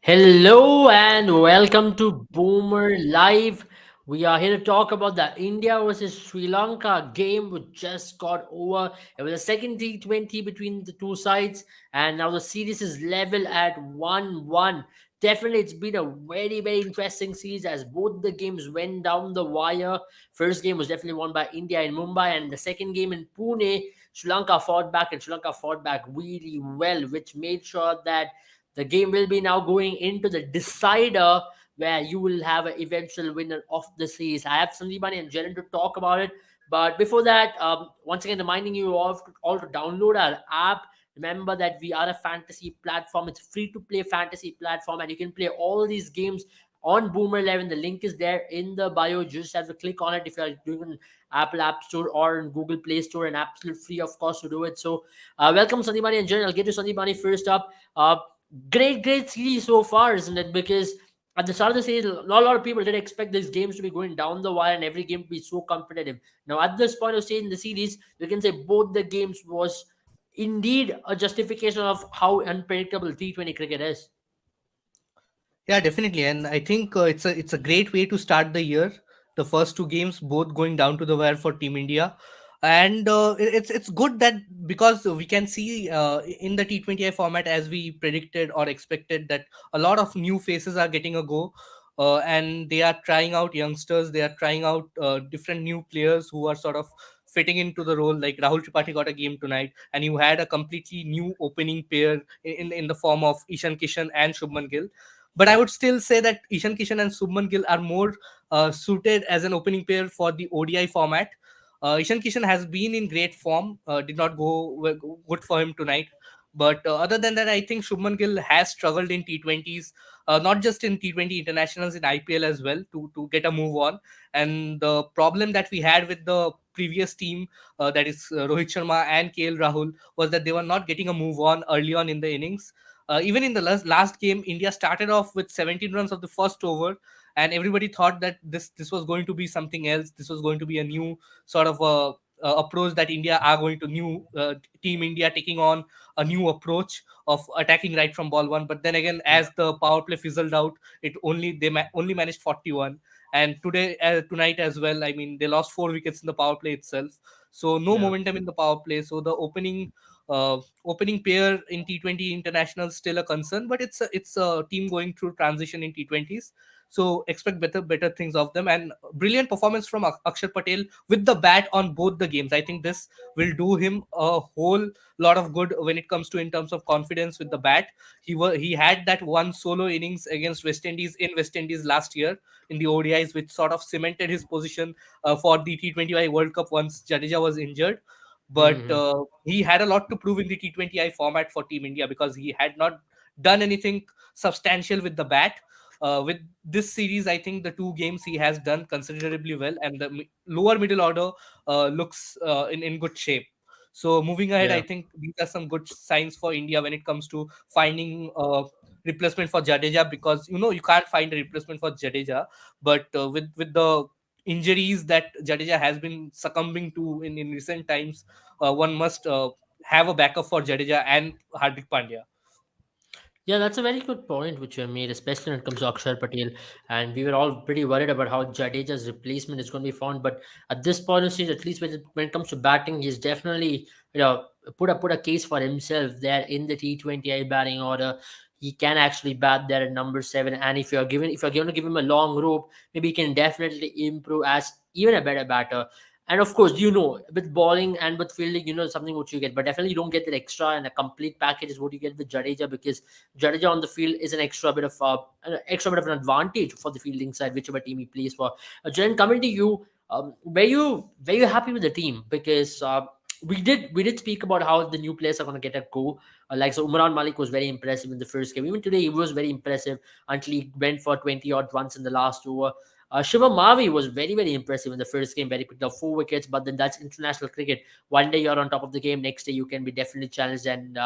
Hello and welcome to Boomer Live. We are here to talk about the India versus Sri Lanka game which just got over. It was a second T20 between the two sides, and now the series is level at 1-1. Definitely, it's been a very interesting series as both the games went down the wire. First game was definitely won by India in Mumbai, and the second game in Pune, Sri Lanka fought back, and Sri Lanka fought back really well, which made sure that the game will be now going into the decider where you will have an eventual winner of the series. I have Sandeepani and Jaren to talk about it. But before that, once again, reminding you all to download our app. Remember that we are a fantasy platform. It's free to play fantasy platform, and you can play all these games on Boomer 11. The link is there in the bio. You just have to click on it if you are doing an Apple App Store or in Google Play Store, and absolute free, of course, to do it. So, welcome Sandeepani and Jaren. I'll get to Sandeepani first up. Great series so far, isn't it? Because at the start of the series, not a lot of people did expect these games to be going down the wire and every game to be so competitive. Now, at this point of stage in the series, you can say both the games was indeed a justification of how unpredictable T20 cricket is. Yeah, definitely, and I think it's a great way to start the year. The first two games both going down to the wire for Team India, and it's good that because we can see in the T20I format as we predicted or expected that a lot of new faces are getting a go, and they are trying out youngsters. They are trying out different new players who are sort of fitting into the role. Like Rahul Tripathi got a game tonight, and you had a completely new opening pair in the form of Ishan Kishan and Shubman Gill. But I would still say that Ishan Kishan and Subman Gill are more suited as an opening pair for the ODI format. Ishan Kishan has been in great form, did not good for him tonight. But other than that, I think Shubman Gill has struggled in T20s, not just in T20 internationals, in IPL as well, to get a move on. And the problem that we had with the previous team, that is Rohit Sharma and KL Rahul, was that they were not getting a move on early on in the innings. Even in the last game, India started off with 17 runs of the first over, and everybody thought that this was going to be something else. This was going to be a new sort of approach that India are going to new Team India taking on a new approach of attacking right from ball one. But then again, as the power play fizzled out, it only managed 41. And tonight as well, I mean, they lost 4 wickets in the power play itself. So no Yeah. momentum in the power play. So the opening pair in T20 international still a concern, but it's a team going through transition in T20s. So expect better things of them, and brilliant performance from Akshar Patel with the bat on both the games. I think this will do him a whole lot of good when it comes to in terms of confidence with the bat. He had that one solo innings against West Indies in West Indies last year in the ODIs, which sort of cemented his position for the T20I World Cup once Jadeja was injured. But Mhm. he had a lot to prove in the T20I format for Team India because he had not done anything substantial with the bat. With this series, I think the two games he has done considerably well, and the lower middle order looks in good shape. So moving ahead, I Yeah. think these are some good signs for India when it comes to finding replacement for Jadeja, because you can't find a replacement for Jadeja, but with the injuries that Jadeja has been succumbing to in recent times, one must have a backup for Jadeja and Hardik Pandya. Yeah, that's a very good point which you have made, especially when it comes to Akshar Patel. And we were all pretty worried about how Jadeja's replacement is going to be found. But at this point of stage, at least when it comes to batting, he's definitely put a case for himself there in the T20I batting order. He can actually bat there at number seven. And if you're going to give him a long rope, maybe he can definitely improve as even a better batter. And of course, with bowling and with fielding, something what you get, but definitely you don't get that extra and a complete package is what you get with Jadeja, because Jadeja on the field is an extra bit of an advantage for the fielding side, whichever team he plays for. Jen, coming to you, were you happy with the team? Because we did speak about how the new players are going to get a go. Like so, Umran Malik was very impressive in the first game. Even today, he was very impressive until he went for 20 odd runs in the last over. Shivam Mavi was very impressive in the first game, where he picked up 4 wickets. But then that's international cricket. One day you're on top of the game, next day you can be definitely challenged and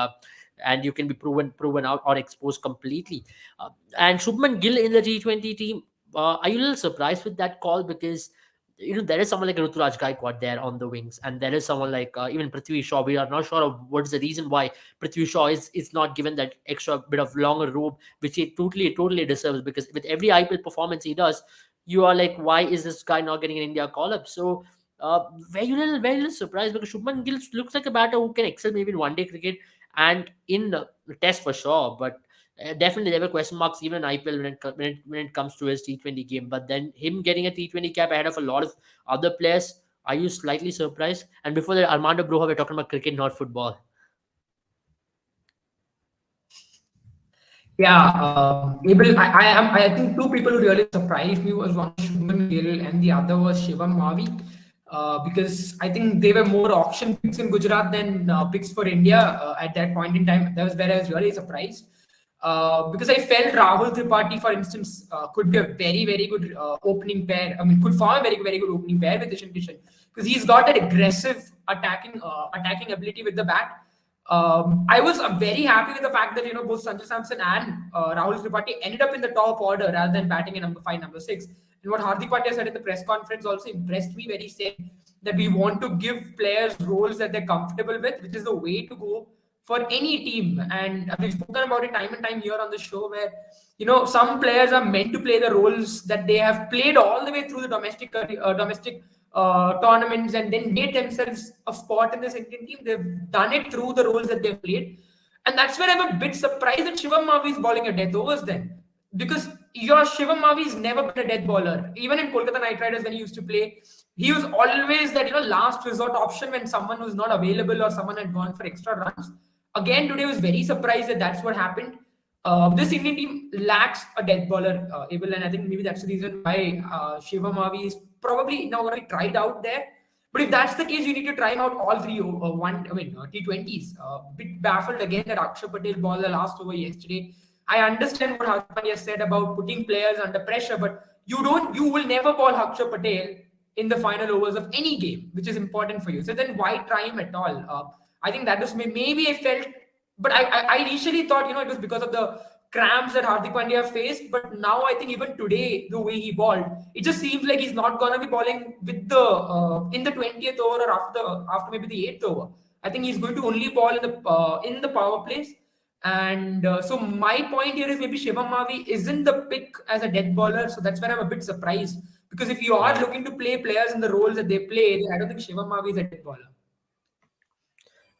you can be proven out or exposed completely. And Shubman Gill in the T20 team, are you a little surprised with that call? Because there is someone like Ruturaj Gaikwad there on the wings, and there is someone like even Prithvi Shaw. We are not sure of what is the reason why Prithvi Shaw is not given that extra bit of longer rope, which he totally deserves. Because with every IPL performance he does, you are like, why is this guy not getting an India call up? So very little surprised, because Shubman Gill looks like a batter who can excel maybe in one day cricket and in test for sure, but definitely there were question marks even in IPL when it comes to his T20 game. But then him getting a T20 cap ahead of a lot of other players, are you slightly surprised? And before that, Armando Broja, we're talking about cricket, not football. Yeah, Abel, I think two people who really surprised me was one Shubman Gill and the other was Shivam Mavi. Because I think they were more auction picks in Gujarat than picks for India at that point in time. That was where I was really surprised. Because I felt Rahul Tripathi, for instance, could be a very good opening pair. I mean, could form a very good opening pair with Ishan Kishan, because he's got that aggressive attacking ability with the bat. I was very happy with the fact that both Sanju Samson and Rahul Tripathi ended up in the top order rather than batting in number 5, number 6. And what Hardik Pandya said at the press conference also impressed me, where he said that we want to give players roles that they're comfortable with, which is the way to go for any team. And we've spoken about it time and time here on the show, where some players are meant to play the roles that they have played all the way through the domestic tournaments, and then made themselves a spot in this Indian team. They've done it through the roles that they've played. And that's where I'm a bit surprised that Shivam Mavi is bowling a death overs then. Because your Shivam Mavi's never been a death bowler. Even in Kolkata Knight Riders when he used to play, he was always that last resort option when someone was not available or someone had gone for extra runs. Again, today I was very surprised that that's what happened. This Indian team lacks a death bowler, Abel, and I think maybe that's the reason why Shiva Mavi is probably now going to be tried out there. But if that's the case, you need to try him out all three T20s. Bit baffled again that Akshay Patel bowled the last over yesterday. I understand what Hardik Pandya said about putting players under pressure, but you will never bowl Akshay Patel in the final overs of any game, which is important for you. So then why try him at all? I think that was maybe I felt, but I initially thought it was because of the cramps that Hardik Pandya faced. But now I think even today, the way he bowled, it just seems like he's not gonna be bowling with the in the 20th over or after maybe the 8th over. I think he's going to only bowl in the power plays. And so my point here is maybe Shivam Mavi isn't the pick as a death bowler, so that's where I'm a bit surprised. Because if you are Right. looking to play players in the roles that they play, then I don't think Shivam Mavi is a death bowler.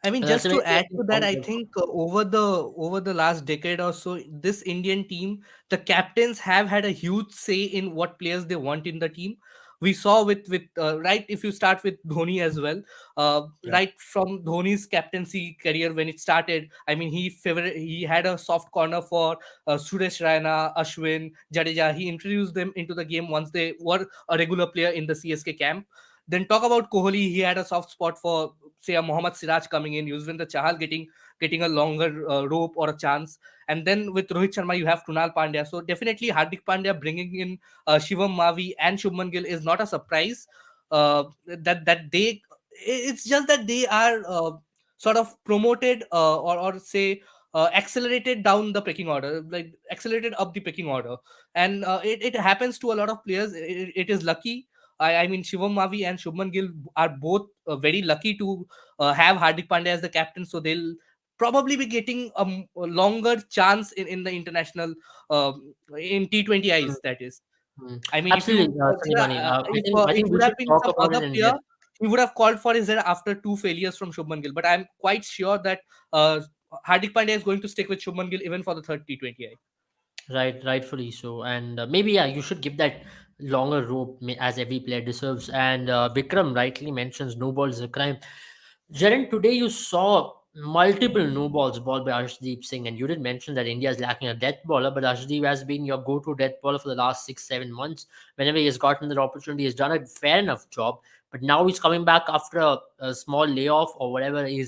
I mean, That's a just very to add interesting to that, point. I think over the last decade or so, this Indian team, the captains have had a huge say in what players they want in the team. We saw with right, if you start with Dhoni as well, Yeah. right from Dhoni's captaincy career when it started. I mean, he had a soft corner for Suresh Raina, Ashwin, Jadeja. He introduced them into the game once they were a regular player in the CSK camp. Then talk about Kohli. He had a soft spot for, say, a Mohammad Siraj coming in, Yuzvendra Chahal getting a longer rope or a chance, and then with Rohit Sharma you have Kunal Pandya. So definitely Hardik Pandya bringing in Shivam Mavi and Shubman Gill is not a surprise. That they, it's just that they are sort of promoted or say accelerated down the pecking order, like accelerated up the pecking order, and it happens to a lot of players. It is lucky. I mean, Shivam Mavi and Shubman Gill are both very lucky to have Hardik Pandya as the captain, so they'll probably be getting a longer chance in the international in Mm, T20Is. That is, mm. I mean, if you Absolutely, Sanjivani. I if think I it think we would have should been talk some about it other in player, depth. he would have called for his head after two failures from Shubman Gill. But I'm quite sure that Hardik Pandya is going to stick with Shubman Gill even for the third T20I. Right, rightfully so. And maybe, yeah, you should give that longer rope as every player deserves. And Vikram rightly mentions no ball is a crime. Jaren, today you saw multiple no balls balled by Arshdeep Singh, and you did mention that India is lacking a death bowler, but Arshdeep has been your go-to death bowler for the last 6, 7 months. Whenever he has gotten that opportunity, he's done a fair enough job. But now he's coming back after a small layoff or whatever. He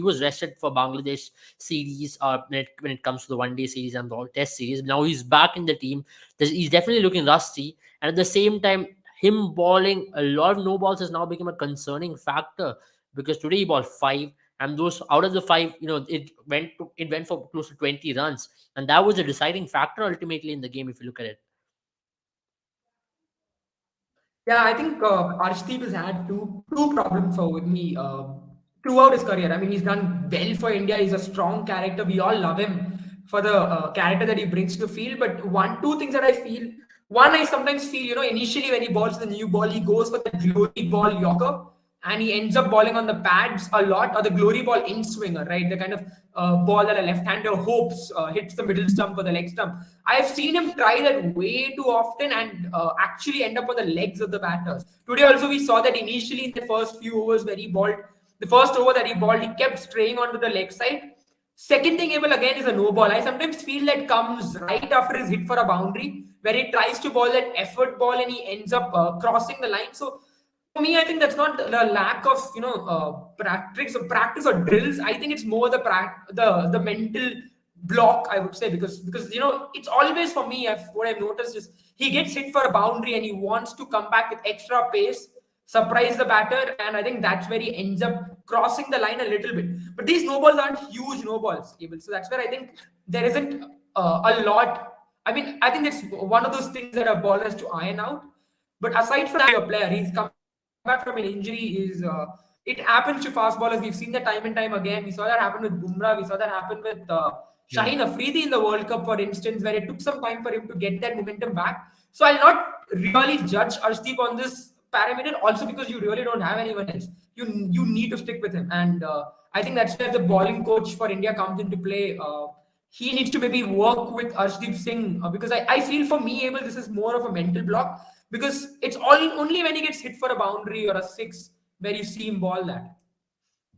was rested for Bangladesh series when it comes to the one day series and the test series. Now he's back in the team. He's definitely looking rusty, and at the same time, him balling a lot of no balls has now become a concerning factor, because today he balled five, and those out of the five, it went for close to 20 runs, and that was a deciding factor ultimately in the game if you look at it. Yeah, I think Arshdeep has had two problems for with me throughout his career. I mean, he's done well for India. He's a strong character. We all love him for the character that he brings to the field. But two things that I feel. One, I sometimes feel, initially when he balls the new ball, he goes for the glory ball Yorker, and he ends up balling on the pads a lot, or the glory ball in swinger, right? The kind of ball that a left-hander hopes hits the middle stump or the leg stump. I've seen him try that way too often and actually end up on the legs of the batters. Today also we saw that initially in the first few overs where he balled, the first over that he balled, he kept straying onto the leg side. Second thing able again is a no ball. I sometimes feel that comes right after his hit for a boundary, where he tries to ball that effort ball and he ends up crossing the line. So for me, I think that's not the lack of practice or drills. I think it's more the mental block, I would say, because it's always for me. What I've noticed is he gets hit for a boundary and he wants to come back with extra pace, surprise the batter, and I think that's where he ends up crossing the line a little bit. But these no balls aren't huge no balls, Abel. So that's where I think there isn't a lot. I mean, I think it's one of those things that a ball has to iron out. But aside from that, a player, he's come back from an injury. It happens to fast bowlers. We've seen that time and time again. We saw that happen with Bumrah. We saw that happen with Yeah. Shaheen Afridi in the World Cup, for instance, where it took some time for him to get that momentum back. So I'll not really judge Arshdeep on this parameter. Also because you really don't have anyone else. You need to stick with him, and I think that's where the bowling coach for India comes into play. He needs to maybe work with Arshdeep Singh because I feel for me, Abel, this is more of a mental block because it's all only when he gets hit for a boundary or a six where you see him ball that.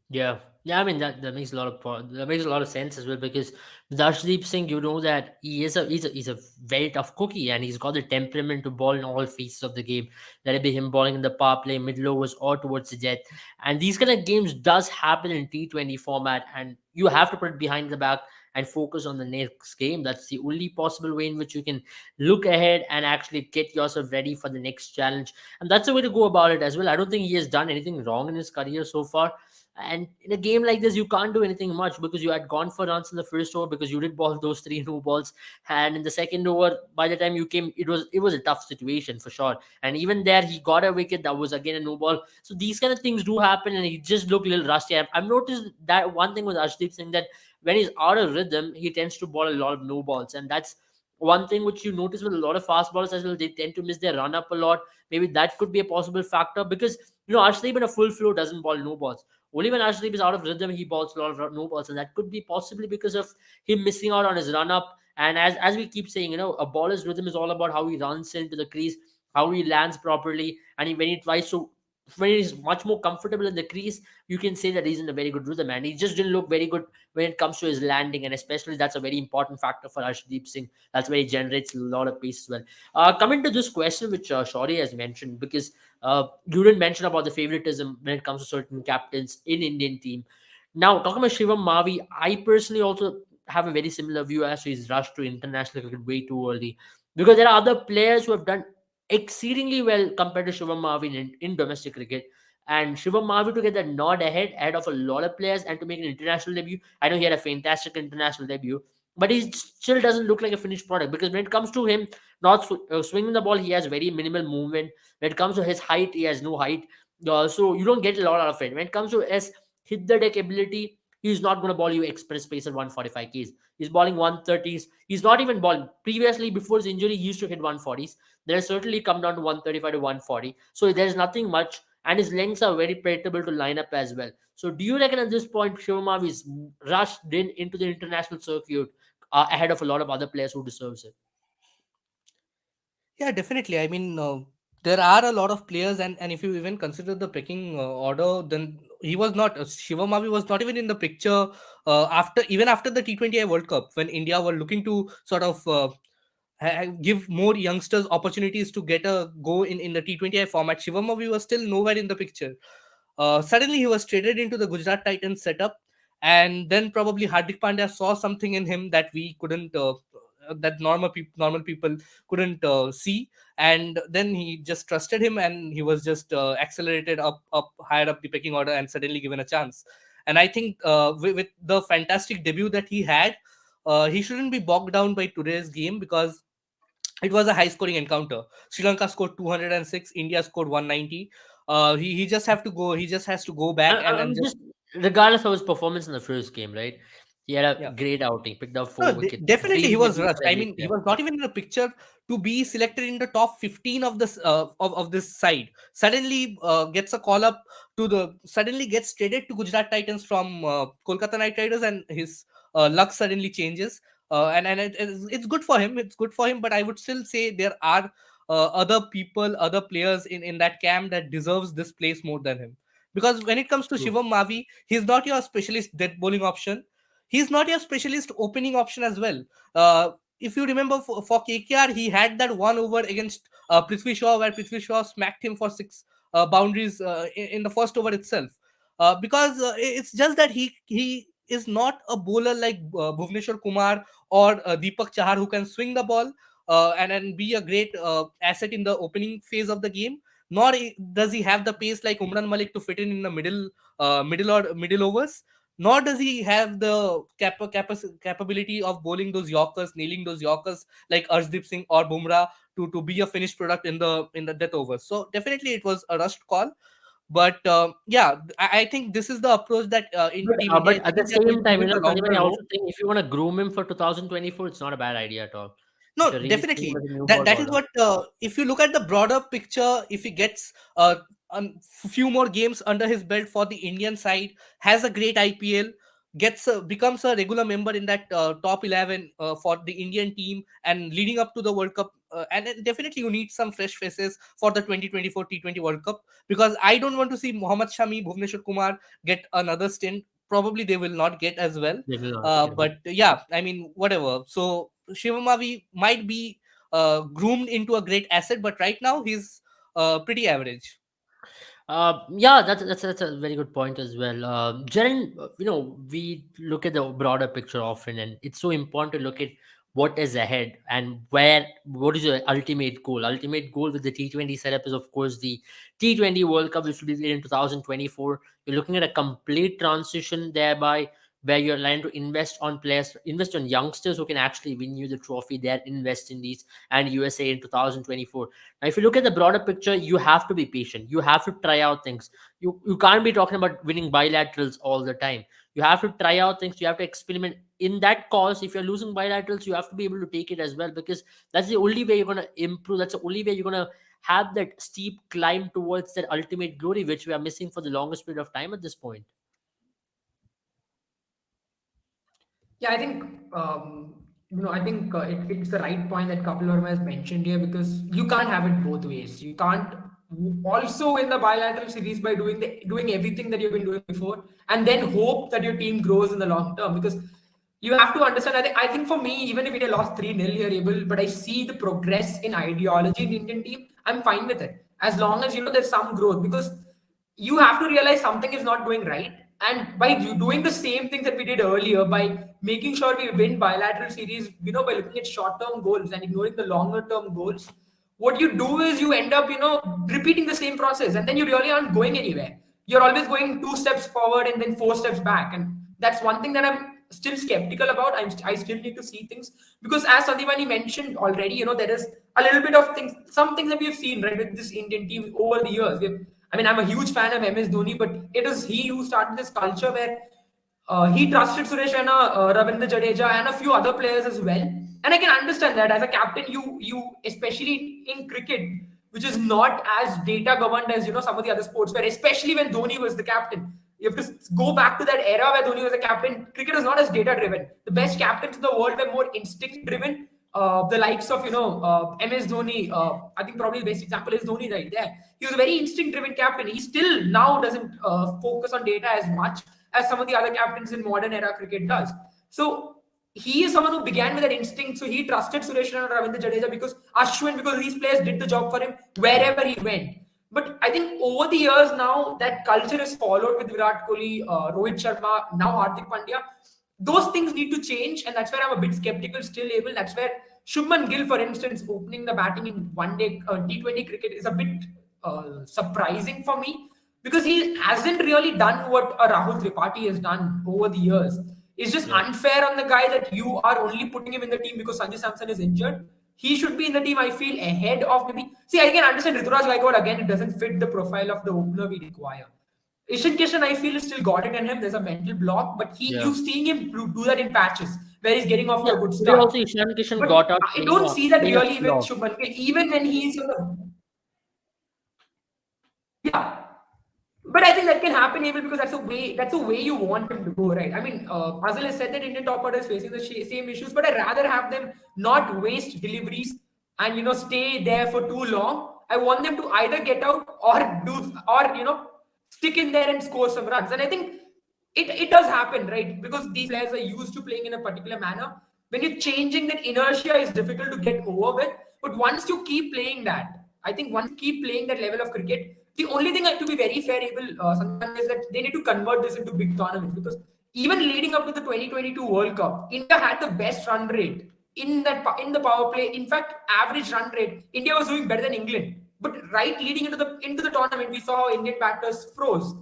Yeah, yeah. I mean that makes a lot of that makes a lot of sense as well because with Arshdeep Singh, you know that he's a very tough cookie and he's got the temperament to ball in all phases of the game. Let it be him balling in the power play, middle overs, or towards the death. And these kind of games does happen in T20 format, and you have to put it behind the back and focus on the next game. That's the only possible way in which you can look ahead and actually get yourself ready for the next challenge. And that's the way to go about it as well. I don't think he has done anything wrong in his career so far, and in a game like this, you can't do anything much because you had gone for runs in the first over because you did ball those three no balls. And in the second over, by the time you came, it was a tough situation for sure. And even there, he got a wicket that was again a no ball. So these kind of things do happen, and he just looked a little rusty. I've noticed that one thing with Arshdeep Singh that when he's out of rhythm, he tends to ball a lot of no balls, and that's one thing which you notice with a lot of fast ballers as well. They tend to miss their run up a lot. Maybe that could be a possible factor because Arshdeep in a full flow doesn't ball no balls. Only when Arshdeep is out of rhythm, he balls a lot of no balls, and that could be possibly because of him missing out on his run up. And as we keep saying, a baller's rhythm is all about how he runs into the crease, how he lands properly, and when he tries to. When he's much more comfortable in the crease, you can say that he's in a very good rhythm, and he just didn't look very good when it comes to his landing, and especially that's a very important factor for Arshdeep Singh. That's where he generates a lot of pace as well. Coming to this question, which Shauri has mentioned, because you didn't mention about the favoritism when it comes to certain captains in Indian team. Now, talking about Shivam Mavi, I personally also have a very similar view as to his rush to international cricket way too early because there are other players who have done exceedingly well compared to Shivam Mavi in domestic cricket. And Shivam Mavi to get that nod ahead of a lot of players and to make an international debut. I know he had a fantastic international debut, but he still doesn't look like a finished product because when it comes to him not swinging the ball, he has very minimal movement. When it comes to his height, he has no height. So you don't get a lot out of it. When it comes to his hit the deck ability, he's not going to ball you express pace at 145 Ks. He's balling 130s. He's not even balling. Previously, before his injury, he used to hit 140s. Then certainly come down to 135 to 140. So there's nothing much. And his lengths are very predictable to line up as well. So do you reckon at this point, Shivamavi is rushed in into the international circuit ahead of a lot of other players who deserves it? Yeah, definitely. I mean, there are a lot of players, and if you even consider the pecking order, then he was not. Shivamavi was not even in the picture after the T20I World Cup when India were looking to sort of give more youngsters opportunities to get a go in the T20I format. Shivamavi was still nowhere in the picture. Suddenly, he was traded into the Gujarat Titans setup, and then probably Hardik Pandya saw something in him that we couldn't, that normal people couldn't see, and then he just trusted him, and he was just accelerated up higher up the pecking order, and suddenly given a chance. And I think with the fantastic debut that he had, he shouldn't be bogged down by today's game because It was a high scoring encounter. Sri Lanka scored 206, India scored 190. He just have to go. He just has to go back and I'm just, just regardless of his performance in the first game, right? He had a yeah. great outing, picked up No, 4 wickets, definitely he completely was different rushed. I strategy. mean, he Yeah. was not even in the picture to be selected in the top 15 of this of this side. Suddenly gets a call up to the suddenly gets traded to Gujarat Titans from Kolkata Knight Riders, and his luck suddenly changes. And it's good for him. It's good for him. But I would still say there are other people, other players in that camp that deserves this place more than him. Because when it comes to True. Shivam Mavi, he's not your specialist death bowling option. He's not your specialist opening option as well. If you remember, for KKR, he had that one over against Prithvi Shaw, where Prithvi Shaw smacked him for six boundaries in the first over itself. Because it's just that he is not a bowler like Bhuvneshwar Kumar or Deepak Chahar, who can swing the ball and be a great asset in the opening phase of the game. Nor does he have the pace like Umran Malik to fit in the middle overs, nor does he have the capability of bowling those Yorkers, nailing those Yorkers like Arshdeep Singh or Bumrah to be a finished product in the death overs. So definitely it was a rushed call. But yeah, I think this is the approach that in Team India But is at the taking. They're going same to give time, him the Sandeep, longer I rope. also think if you want to groom him for 2024, it's not a bad idea at all. If No, you're really seeing him definitely. as a new ball That is bowler. what. If you look at the broader picture, if he gets few more games under his belt for the Indian side, has a great IPL, gets becomes a regular member in that top 11 for the Indian team, and leading up to the World Cup. And then definitely you need some fresh faces for the 2024 T20 World Cup, because I don't want to see Mohammad Shami, Bhuvneshwar Kumar get another stint. Probably they will not get as well. They will not. Yeah. But yeah, I mean, whatever. So Shivamavi might be groomed into a great asset, but right now he's pretty average. Yeah, that's a very good point as well. Jaren, we look at the broader picture often, and it's so important to look at what is ahead and what is your ultimate goal. Ultimate goal with the T20 setup is, of course, the T20 World Cup, which will be played in 2024. You're looking at a complete transition thereby, where you're trying to invest on players, invest on youngsters who can actually win you the trophy. There in West Indies and USA in 2024. Now, if you look at the broader picture, you have to be patient. You have to try out things. You can't be talking about winning bilaterals all the time. You have to try out things. You have to experiment. In that cause, if you're losing bilaterals, you have to be able to take it as well, because that's the only way you're gonna improve. That's the only way you're gonna have that steep climb towards that ultimate glory, which we are missing for the longest period of time at this point. Yeah, I think I think it's the right point that Kapil Verma has mentioned here, because you can't have it both ways. You can't also win the bilateral series by doing everything that you've been doing before, and then hope that your team grows in the long term. Because you have to understand. I think for me, even if India lost 3-0 here, able, but I see the progress in ideology in the Indian team. I'm fine with it, as long as there's some growth, because you have to realize something is not going right. And by doing the same thing that we did earlier, by making sure we win bilateral series, by looking at short term goals and ignoring the longer term goals, what you do is you end up, repeating the same process, and then you really aren't going anywhere. You're always going 2 steps forward and then 4 steps back. And that's one thing that I'm still skeptical about. I still need to see things, because as Sandipani mentioned already, there is a little bit of things, some things that we have seen right with this Indian team over the years. I mean, I'm a huge fan of MS Dhoni, but it is he who started this culture where he trusted Suresh Raina, Ravindra Jadeja, and a few other players as well. And I can understand that as a captain, you especially in cricket, which is not as data governed as some of the other sports, where especially when Dhoni was the captain. You have to go back to that era where Dhoni was a captain. Cricket was not as data driven. The best captains in the world were more instinct driven. The likes of MS Dhoni. I think probably the best example is Dhoni right there. He was a very instinct driven captain. He still now doesn't focus on data as much as some of the other captains in modern era cricket does. So he is someone who began with that instinct. So he trusted Suresh Raina and Ravindra Jadeja because Ashwin, because these players did the job for him wherever he went. But I think over the years now, that culture is followed with Virat Kohli, Rohit Sharma, now Hardik Pandya. Those things need to change, and that's where I'm a bit skeptical still able. That's where Shubman Gill, for instance, opening the batting in one day T20 cricket is a bit surprising for me, because he hasn't really done what a Rahul Tripathi has done over the years. It's just Yeah. unfair on the guy that you are only putting him in the team because Sanjay Samson is injured. he should be in the team, I feel, ahead of maybe. See, I can understand Rituraj Gaikwad again, it doesn't fit the profile of the opener we require. Ishan Kishan, I feel, is still got it in him. There's a mental block, but Yeah. you've seen him do that in patches where he's getting off Yeah. to a good Today start. also Ishan Kishan But got out I don't see that playing a really with flaw. Shubman Gill, even when he's on the. Yeah, but I think that can happen even because that's the way you want him to go, right? I mean, Azal has said that Indian top order is facing the same issues, but I'd rather have them not waste deliveries and stay there for too long. I want them to either get out or stick in there and score some runs. And I think it does happen, right? Because these players are used to playing in a particular manner. When you're changing that inertia is difficult to get over with. But once you keep playing that, I think once you keep playing that level of cricket, the only thing to be very fair, Sanjay, is that they need to convert this into big tournaments because even leading up to the 2022 World Cup, India had the best run rate in the power play. In fact, average run rate, India was doing better than England. But right leading into the tournament, we saw how Indian batters froze.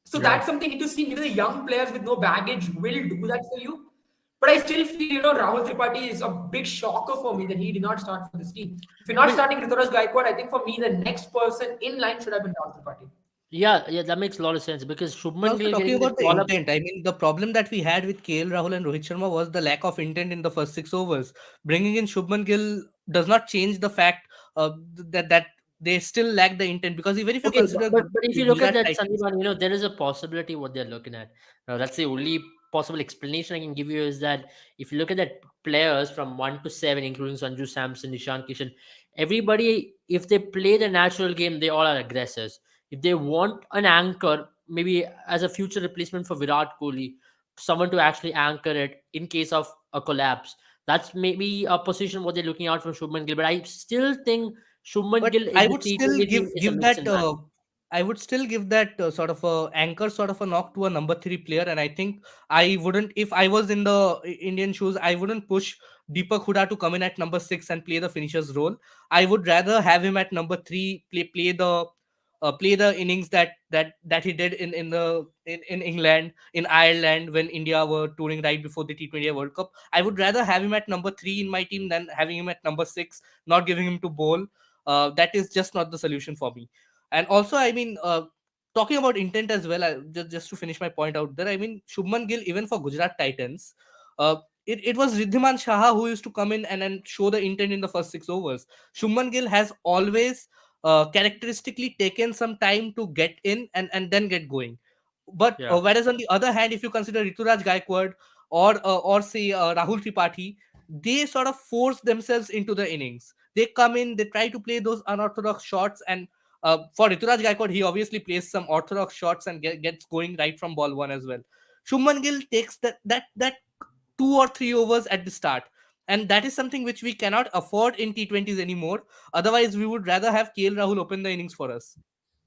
So Yeah. that's something you need to see. Maybe the young players with no baggage will do that for you. But I still feel, Rahul Tripathi is a big shocker for me that he did not start for this team. If you're not But starting Rituraj Gaikwad, I think for me, the next person in line should have been Rahul Tripathi. yeah, yeah, that makes a lot of sense because And Shubman also Gill talking getting the about the call up. intent, I mean, the problem that we had with KL Rahul and Rohit Sharma was the lack of intent in the first 6 overs. Bringing in Shubman Gill does not change the fact that they still lack the intent, because even if you Okay, consider but if you look at Gujarat that, Titans, Sandeep, there is a possibility what they're looking at. That's the only possible explanation I can give you is that if you look at that players from 1 to 7, including Sanju Samson, Nishan Kishan, everybody, if they play the natural game, they all are aggressors. If they want an anchor, maybe as a future replacement for Virat Kohli, someone to actually anchor it in case of a collapse, that's maybe a position what they're looking out for Shubman Gill. But I still think Shubman but Gill I in the would still T20 team is a give mix that and match. I would still give that sort of a anchor, sort of a knock to a number three player, and I think I wouldn't, if I was in the Indian shoes, I wouldn't push Deepak Huda to come in at number 6 and play the finisher's role. I would rather have him at number 3, play the innings that he did in England, in Ireland, when India were touring right before the T20I World Cup. I would rather have him at number 3 in my team than having him at number 6, not giving him to bowl. That is just not the solution for me. And also, I mean, talking about intent as well, just to finish my point out there, I mean, Shubman Gill, even for Gujarat Titans, uh, it was Riddhiman Shaha who used to come in and show the intent in the first 6 overs. Shubman Gill has always characteristically taken some time to get in and then get going. But Yeah. whereas on the other hand, if you consider Rituraj Gaikwad or say Rahul Tripathi, they sort of force themselves into the innings. They come in, they try to play those unorthodox shots, and for Rituraj Gaikwad, he obviously plays some orthodox shots and gets going right from ball one as well. Shuman Gill takes that 2 or 3 overs at the start, and that is something which we cannot afford in T20s anymore. Otherwise, we would rather have KL Rahul open the innings for us.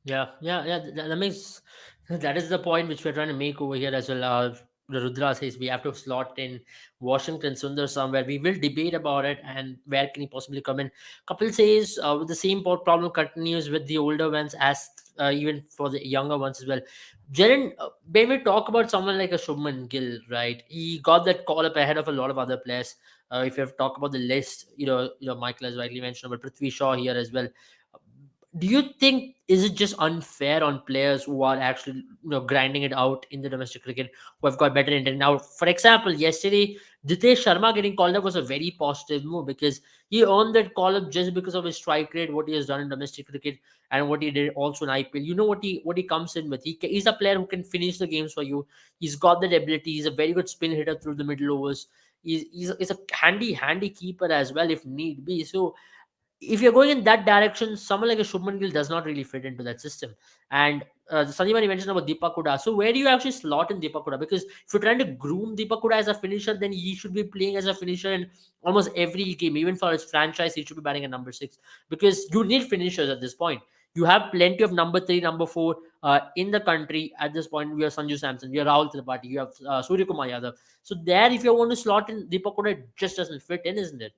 Yeah, yeah, yeah. That makes that is the point which we're trying to make over here as well. The Rudra says we have to slot in Washington Sundar somewhere. We will debate about it and where can he possibly come in. Kapil says with the same problem continues with the older ones as even for the younger ones as well. Jaren, when we talk about someone like a Shubman Gill, right? He got that call up ahead of a lot of other players. If you have to talk about the list, Michael has rightly mentioned about Prithvi Shaw here as well. Do you think is it just unfair on players who are actually grinding it out in the domestic cricket who have got better intent? Now, for example, yesterday Ditesh Sharma getting called up was a very positive move because he earned that call up just because of his strike rate, what he has done in domestic cricket, and what he did also in IPL. You know what he comes in with. He's a player who can finish the games for you. He's got that ability. He's a very good spin hitter through the middle overs. He's a handy keeper as well if need be. So if you're going in that direction, someone like a Shubman Gill does not really fit into that system. And Sanjeev, you mentioned about Deepak Huda. So where do you actually slot in Deepak Huda? Because if you're trying to groom Deepak Huda as a finisher, then he should be playing as a finisher in almost every game. Even for his franchise, he should be batting at number 6 because you need finishers at this point. You have plenty of number 3, number 4 in the country at this point. We have Sanju Samson, we have Rahul Tripathi, you have Surya Kumar Yadav. So there, if you want to slot in Deepak Huda, it just doesn't fit in, isn't it?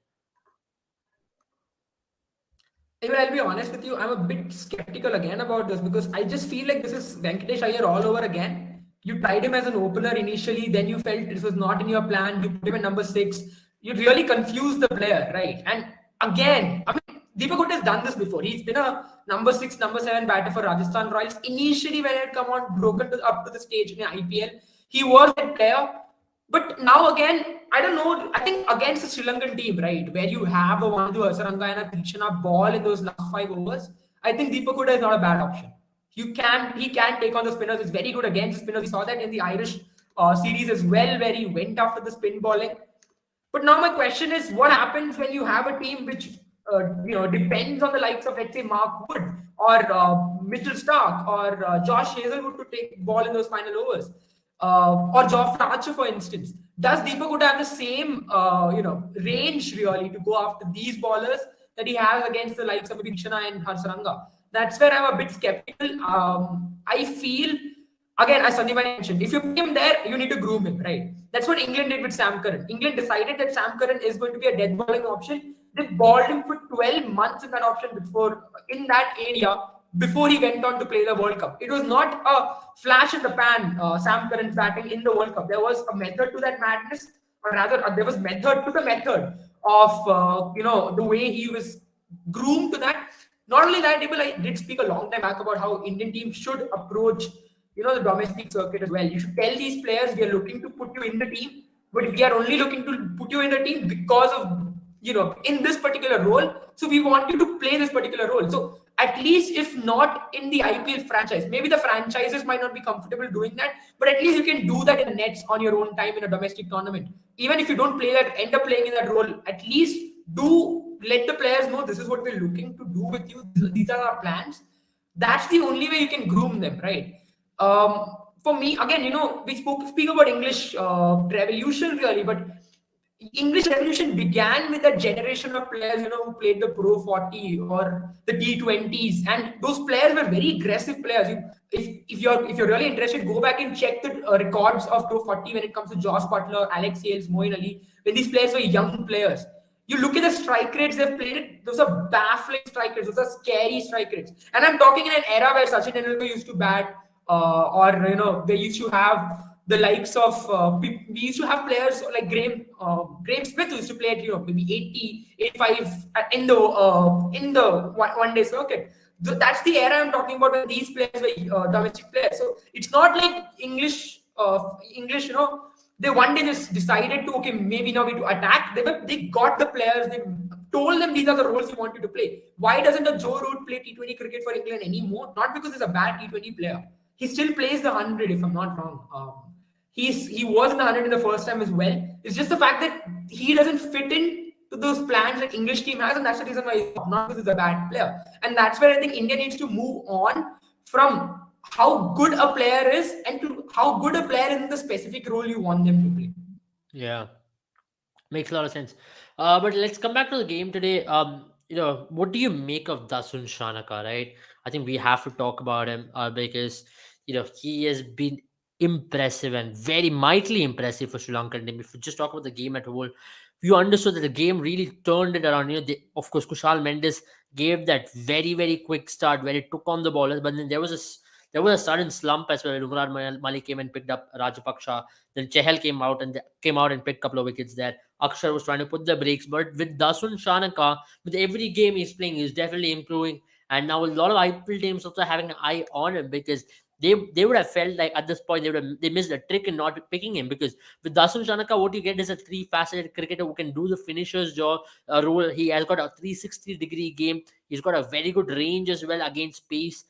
Even I'll be honest with you, I'm a bit skeptical again about this because I just feel like this is Venkatesh Iyer all over again. You tried him as an opener initially, then you felt this was not in your plan. You put him at number 6. You really confused the player, right? And again, I mean, Deepak Hooda has done this before. He's been a number six, number seven batter for Rajasthan Royals. Initially, when it had come on, broken up to the stage in the IPL, he was that player. But now again, I don't know. I think against the Sri Lankan team, right, where you have a Vandu Hasaranga and a Krishna ball in those last 5 overs, I think Deepak Hooda is not a bad option. He can take on the spinners. It's very good against the spinners. We saw that in the Irish series as well, where he went after the spin bowling. But now my question is, what happens when you have a team which depends on the likes of, let's say, Mark Wood or Mitchell Stark or Josh Hazelwood to take ball in those final overs, or Joffrey Archer, for instance? Does Deepak Hooda have the same range really to go after these ballers that he has against the likes of maybe Krishna and Harsaranga? That's where I'm a bit skeptical. I feel, again, as Sandeep mentioned, if you put him there, you need to groom him, right? That's what England did with Sam Curran. England decided that Sam Curran is going to be a death bowling option. They balled him for 12 months in that option before, in that area, before he went on to play the World Cup. It was not a flash in the pan, Sam Curran's batting in the World Cup. There was a method to that madness, or rather, there was method to the method of, the way he was groomed to that. Not only that, I did speak a long time back about how Indian teams should approach the domestic circuit as well. You should tell these players, we are looking to put you in the team, but we are only looking to put you in the team because of in this particular role. So we want you to play this particular role. So at least, if not in the IPL franchise, maybe the franchises might not be comfortable doing that, but at least you can do that in the nets on your own time in a domestic tournament. Even if you don't play that, end up playing in that role, at least do let the players know this is what we're looking to do with you. These are our plans. That's the only way you can groom them, right? For me, again, we speak about English revolution really, but English revolution began with a generation of players, who played the Pro 40 or the T20s, and those players were very aggressive players. If you're really interested, go back and check the records of Pro 40 when it comes to Josh Butler, Alex Hales, Moeen Ali. When these players were young players, you look at the strike rates they've played it; those are baffling strike rates. Those are scary strike rates. And I'm talking in an era where Sachin Tendulkar used to bat, or they used to have the likes of we used to have players like Graham Smith, who used to play at maybe 80, 85 in the one day circuit. That's the era I'm talking about, when these players were domestic players. So it's not like English, they one day just decided to, okay, maybe now we to attack. They got the players. They told them these are the roles you want you to play. Why doesn't a Joe Root play T20 cricket for England anymore? Not because he's a bad T20 player. He still plays the 100, if I'm not wrong. He was in the 100 in the first time as well. It's just the fact that he doesn't fit in to those plans that English team has, and that's the reason why he's not, because he's a bad player. And that's where I think India needs to move on from how good a player is and to how good a player is in the specific role you want them to play. Yeah, makes a lot of sense. But let's come back to the game today. What do you make of Dasun Shanaka, right? I think we have to talk about him because he has been impressive and very mightily impressive for Sri Lankan team. If we just talk about the game at whole, you understood that the game really turned it around. Of course, Kushal Mendes gave that very very quick start where he took on the ballers, but then there was a sudden slump as well. Umran Malik came and picked up Rajapaksha. Then Chehel came out and picked a couple of wickets there. Akshar was trying to put the brakes, but with Dasun Shanaka, with every game he's playing, he's definitely improving. And now a lot of IPL teams also having an eye on him, because they would have felt like at this point they missed a trick in not picking him, because with Dasun Shanaka, what you get is a three-faceted cricketer who can do the finisher's job role. He has got a 360-degree game. He's got a very good range as well against pace.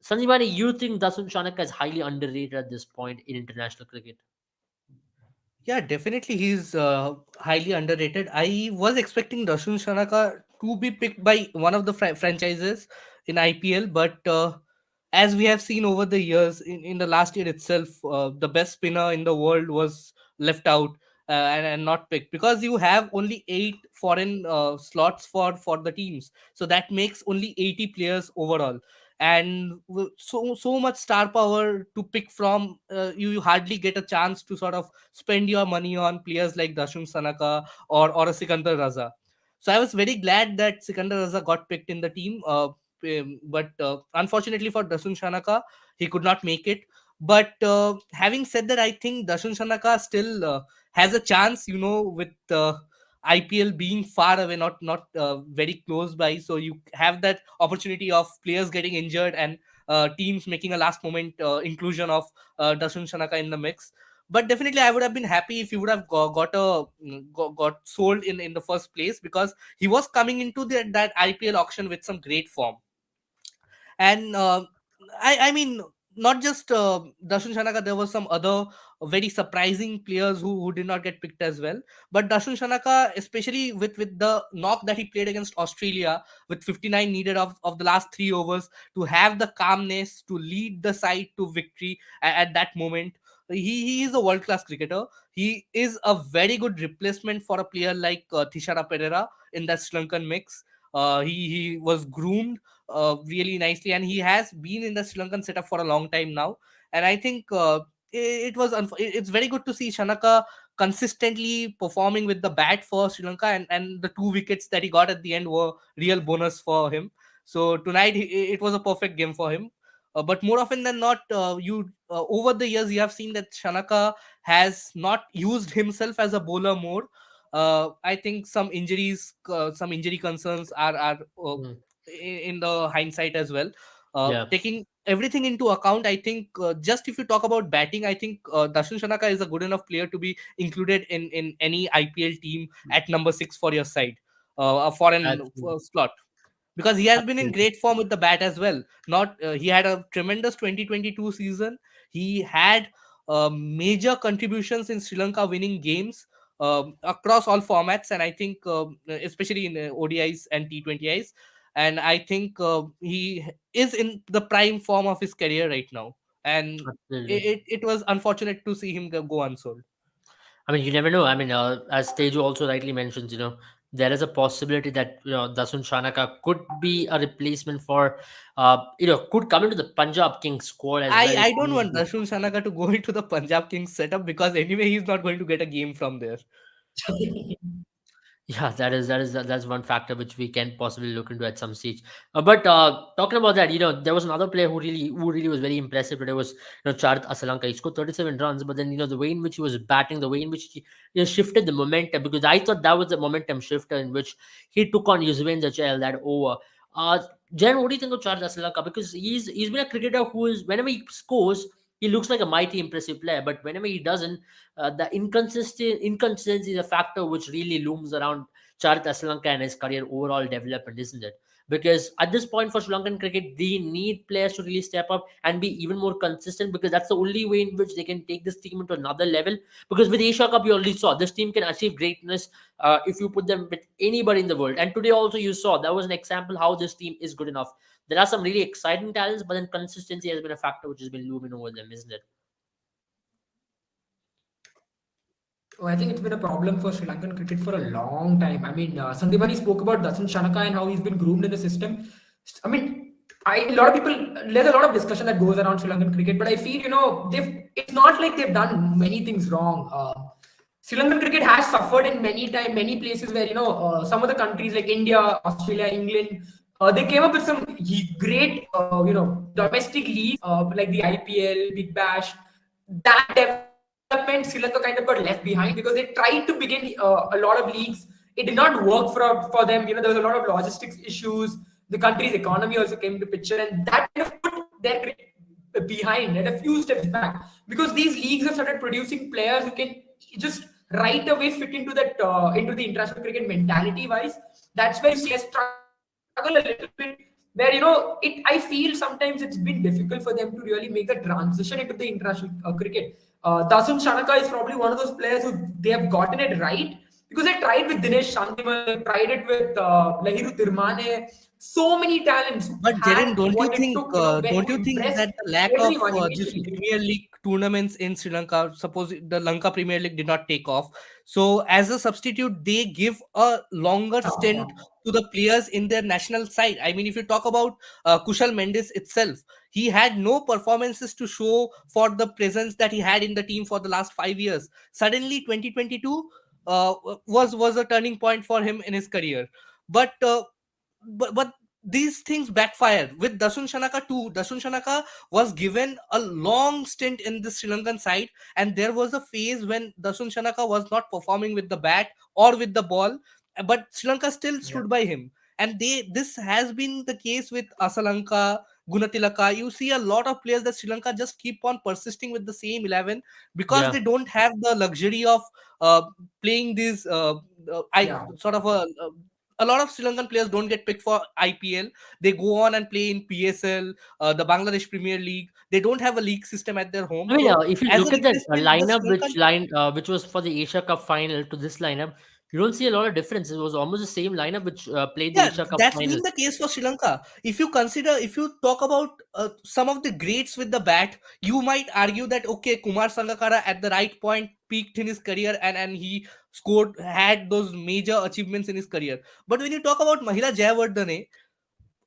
Sanjivani, you think Dasun Shanaka is highly underrated at this point in international cricket? Yeah, definitely he's highly underrated. I was expecting Darshan Shanaka to be picked by one of the franchises in IPL, but as we have seen over the years, in the last year itself, the best spinner in the world was left out, and not picked, because you have only 8 foreign slots for the teams, so that makes only 80 players overall. And so much star power to pick from, you hardly get a chance to sort of spend your money on players like Dashum Sanaka or a Sikandar Raza. So I was very glad that Sikandar Raza got picked in the team. But unfortunately for Dasun Shanaka, he could not make it. But having said that, I think Dasun Shanaka still has a chance, with IPL being far away, not very close by, so you have that opportunity of players getting injured and teams making a last moment inclusion of Dasun Shanaka in the mix. But definitely, I would have been happy if he would have got sold in the first place, because he was coming into that IPL auction with some great form. And I mean, not just Darshan Shanaka, there were some other very surprising players who did not get picked as well. But Darshan Shanaka, especially with the knock that he played against Australia, with 59 needed of the last 3 overs, to have the calmness to lead the side to victory at that moment. He is a world class cricketer. He is a very good replacement for a player like Thishara Pereira in that Sri Lankan mix. He was groomed really nicely, and he has been in the Sri Lankan setup for a long time now. And I think it's very good to see Shanaka consistently performing with the bat for Sri Lanka, and the 2 wickets that he got at the end were real bonus for him. So tonight it was a perfect game for him. But more often than not, you over the years you have seen that Shanaka has not used himself as a bowler more. I think some injury concerns are Mm. in the hindsight as well. Yeah, Taking everything into account, I think just if you talk about batting, I think Darshan Shanaka is a good enough player to be included in any IPL team at number 6 for your side, a foreign absolutely. slot, because he has been in Absolutely. great form with the bat as well. Not He had a tremendous 2022 season. He had major contributions in Sri Lanka winning games across all formats, and I think especially in ODIs and T20Is. And I think he is in the prime form of his career right now, and Absolutely. it was unfortunate to see him go unsold. I mean, you never know. I mean, as Teju also rightly mentions, there is a possibility that Dasun Shanaka could be a replacement for, could come into the Punjab Kings squad as well if I don't need want be. Darshan Shanaka to go into the Punjab Kings setup, because anyway he's not going to get a game from there. Yeah, that's one factor which we can possibly look into at some stage. But talking about that, there was another player who really was very impressive today was Charit Asalanka. He scored 37 runs, but then the way in which he was batting, the way in which he shifted the momentum, because I thought that was the momentum shifter in which he took on Yuzvendra Chahal that over. Uh, Jen, what do you think of Charit Asalanka? Because he's been a cricketer who is, whenever he scores, he looks like a mighty impressive player, but whenever he doesn't, the inconsistency is a factor which really looms around Charith Sri and his career overall development, isn't it? Because at this point for Sri Lankan cricket, they need players to really step up and be even more consistent, because that's the only way in which they can take this team into another level. Because with Asia Cup, you already saw this team can achieve greatness if you put them with anybody in the world. And today also you saw that was an example how this team is good enough. There are some really exciting talents, but then consistency has been a factor which has been looming over them, isn't it? Oh, I think it's been a problem for Sri Lankan cricket for a long time. I mean, Sandipani spoke about Dasan Shanaka and how he's been groomed in the system. I mean, a lot of people, there's a lot of discussion that goes around Sri Lankan cricket, but I feel, it's not like they've done many things wrong. Sri Lankan cricket has suffered in many places where, some of the countries like India, Australia, England, they came up with some great, domestic leagues like the IPL, Big Bash. That development Sri Lanka kind of got left behind because they tried to begin a lot of leagues. It did not work for them. There was a lot of logistics issues. The country's economy also came to picture, and that kind of put their cricket behind and a few steps back, because these leagues have started producing players who can just right away fit into that into the international cricket mentality wise. That's where you see a struggle a little bit, where I feel sometimes it's been difficult for them to really make the transition into the international cricket. Dasun Shanaka is probably one of those players who they have gotten it right, because they tried with Dinesh Chandimal, tried it with Lahiru Tirmane, so many talents who But had Jaren, what it took, don't to you think impress that the lack of everyone this initially. Premier League tournaments in Sri Lanka, suppose the Lanka Premier League did not take off, so as a substitute, they give a longer stint to the players in their national side. I mean, if you talk about Kushal Mendes itself, he had no performances to show for the presence that he had in the team for the last 5 years. Suddenly, 2022 was a turning point for him in his career. But these things backfire with Dasun Shanaka too. Dasun Shanaka was given a long stint in the Sri Lankan side, and there was a phase when Dasun Shanaka was not performing with the bat or with the ball, but Sri Lanka still Yeah. stood by him. And this has been the case with Asalanka, Gunatilaka. You see a lot of players that Sri Lanka just keep on persisting with the same 11 because Yeah. they don't have the luxury of uh, playing these I Yeah. sort of a lot of Sri Lankan players don't get picked for IPL. They go on and play in PSL, the Bangladesh Premier League. They don't have a league system at their home. I mean, So if you as a look at that replacement, the lineup, Sri Lankan, which was for the Asia Cup final to this lineup, you don't see a lot of difference. It was almost the same lineup which played the yeah, Asia Cup that's final. been the case for Sri Lanka. If you talk about some of the greats with the bat, you might argue that okay, Kumar Sangakkara at the right point peaked in his career, and he had those major achievements in his career. But when you talk about Mahila Jayawardene,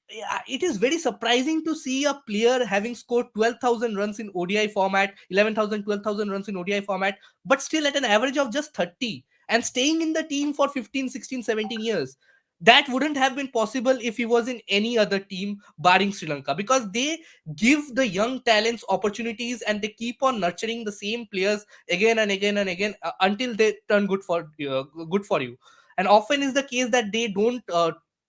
yeah, it is very surprising to see a player having scored 12,000 runs in ODI format, 11,000, 12,000 runs in ODI format, but still at an average of just 30 and staying in the team for 15, 16, 17 years. That wouldn't have been possible if he was in any other team barring Sri Lanka, because they give the young talents opportunities and they keep on nurturing the same players again and again and again until they turn good for you. And often is the case that they don't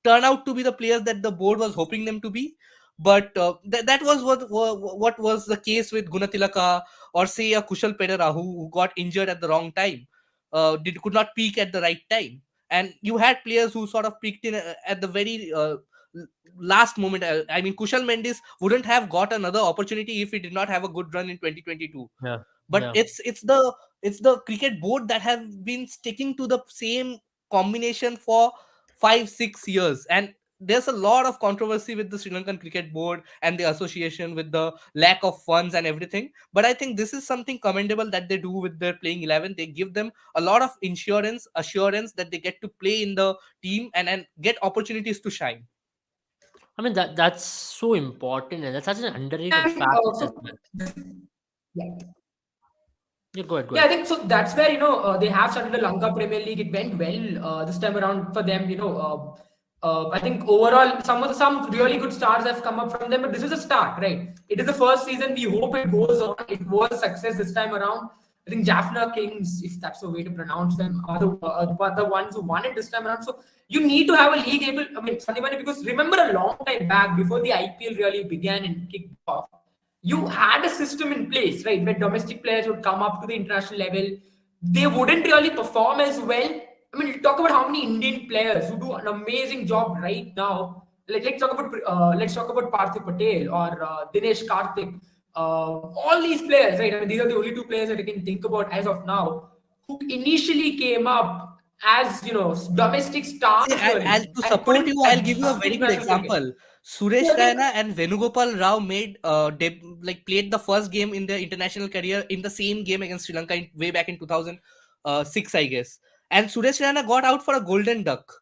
turn out to be the players that the board was hoping them to be. But that was what was the case with Gunatilaka, or say a Kushal Perera who got injured at the wrong time, could not peak at the right time. And you had players who sort of peaked in at the very last moment. I mean, Kushal Mendes wouldn't have got another opportunity if he did not have a good run in 2022. Yeah, But yeah. it's the cricket board that have been sticking to the same combination for 5-6 years, and there's a lot of controversy with the Sri Lankan cricket board and the association with the lack of funds and everything. But I think this is something commendable that they do with their playing 11. They give them a lot of assurance that they get to play in the team and get opportunities to shine. I mean that's so important, and that's such an Yeah, I underrated think facet as so. well. Yeah. Yeah, go ahead, go Yeah, I ahead. think so. That's where they have started the Lanka Premier League. It went well this time around for them. I think overall some really good stars have come up from them. But this is a start, right? It is the first season. We hope it goes on. It was a success this time around. I think Jaffna Kings, if that's the way to pronounce them, are the ones who won it this time around. So you need to have a league able. I mean, Sandipani, because remember a long time back before the IPL really began and kicked off, you had a system in place, right, where domestic players would come up to the international level. They wouldn't really perform as well. I mean, talk about how many Indian players who do an amazing job right now. Like, let's talk about Parthiv Patel or Dinesh Karthik. All these players, right? I mean, these are the only two players that I can think about as of now who initially came up as domestic See, stars, really, to and support couldn't you, I'll give you a adjust to very good international cricket. example. Suresh So I think Raina and Venugopal Rao played the first game in their international career in the same game against Sri Lanka way back in 2006, I guess. And Suresh Raina got out for a golden duck.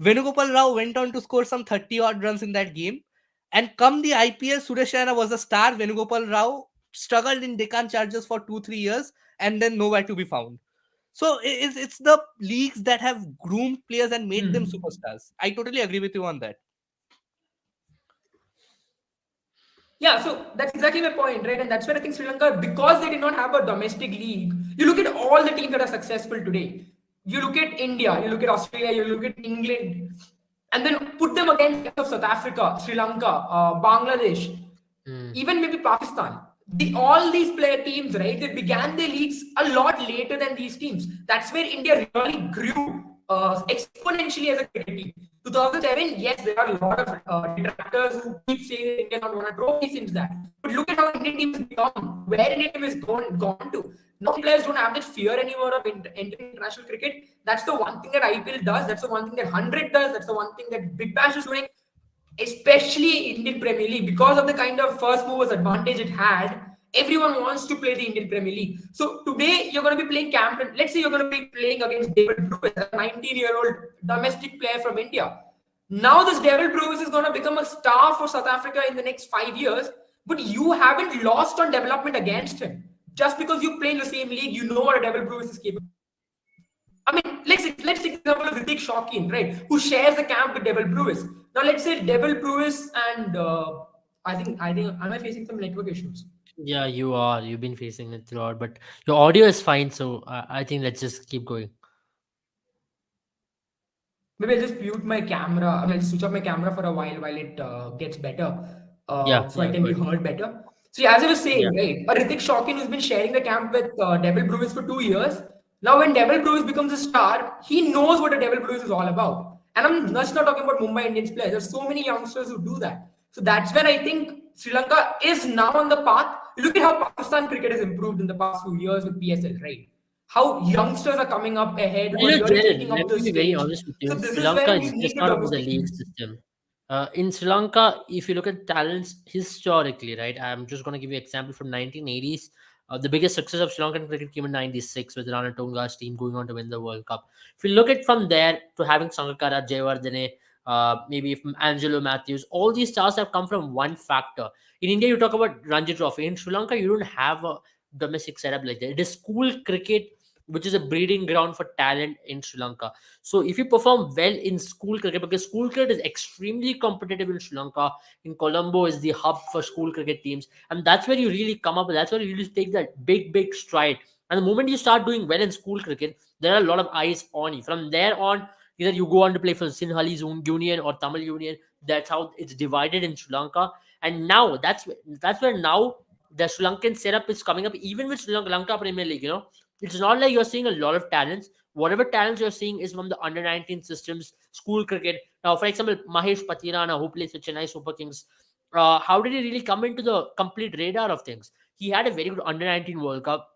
Venugopal Rao went on to score some 30 odd runs in that game. And come the IPL, Suresh Raina was a star. Venugopal Rao struggled in Deccan Chargers for 2-3 years and then nowhere to be found. So it's the leagues that have groomed players and made them hmm. superstars. I totally agree with you on that. Yeah, so that's exactly my point, right? And that's where I think Sri Lanka, because they did not have a domestic league, you look at all the teams that are successful today. You look at India, you look at Australia, you look at England, and then put them against the likes of South Africa, Sri Lanka, Bangladesh, Hmm. even maybe Pakistan. All these player teams, right? They began their leagues a lot later than these teams. That's where India really grew exponentially as a cricket team. 2007, yes, there are a lot of detractors who keep saying that India not won a trophy since that. But look at how Indian team has become, where Indian team has gone to. Now players don't have that fear anymore of entering international cricket. That's the one thing that IPL does. That's the one thing that 100 does. That's the one thing that Big Bash is doing, especially Indian Premier League, because of the kind of first movers advantage it had. Everyone wants to play the Indian Premier League. So today you're going to be playing Cameron. Let's say you're going to be playing against David Brewis, a 19-year-old domestic player from India. Now this David Brewis is going to become a star for South Africa in the next 5 years, but you haven't lost on development against him. Just because you play in the same league, you know what a David Brewis is capable of. I mean, let's take the example of Ritik Shawkin, right? Who shares a camp with Devil Brewis. Now let's say Devil Brewis and I think am I facing some network issues? Yeah, you are. You've been facing it throughout, but your audio is fine. So I think let's just keep going. Maybe I'll just mute my camera. I mean, I'll switch off my camera for a while it gets better, Yeah, so I yeah, can be good. heard better. So yeah, as I was Yeah. saying, right, Ritik Shawkin who's been sharing the camp with Devil Brewis for 2 years. Now, when Devil Brewis becomes a star, he knows what a Devil Brewis is all about. And I'm just not talking about Mumbai Indians players. There's so many youngsters who do that. So that's where I think Sri Lanka is now on the path. Look at how Pakistan cricket has improved in the past few years with PSL, right? How youngsters are coming up ahead But who are really Jared, taking up let me the be very stage. honest with you. So In this Sri is Lanka, where we it's need just the not about the domestic league leagues. system. In Sri Lanka, if you look at talents historically, right? I'm just going to give you an example from 1980s. The biggest success of Sri Lankan cricket came in '96 with Ranatunga's team going on to win the World Cup. If you look at from there to having Sangakkara, Jayawardene, maybe from Angelo Matthews, all these stars have come from one factor. In India, you talk about Ranji Trophy. In Sri Lanka, you don't have a domestic setup like that. It is school cricket, which is a breeding ground for talent in Sri Lanka. So if you perform well in school cricket, because school cricket is extremely competitive in Sri Lanka, in Colombo is the hub for school cricket teams, and that's where you really come up with. That's where you really take that big stride. And the moment you start doing well in school cricket, there are a lot of eyes on you. From there on, either you go on to play for Sinhalese Union or Tamil Union. That's how it's divided in Sri Lanka. And now that's where now the Sri Lankan setup is coming up, even with Lanka Premier League. It's not like you're seeing a lot of talents. Whatever talents you're seeing is from the under 19 systems, school cricket. Now, for example, Mahesh Patirana, who plays for Chennai Super Kings, how did he really come into the complete radar of things? He had a very good under 19 World Cup.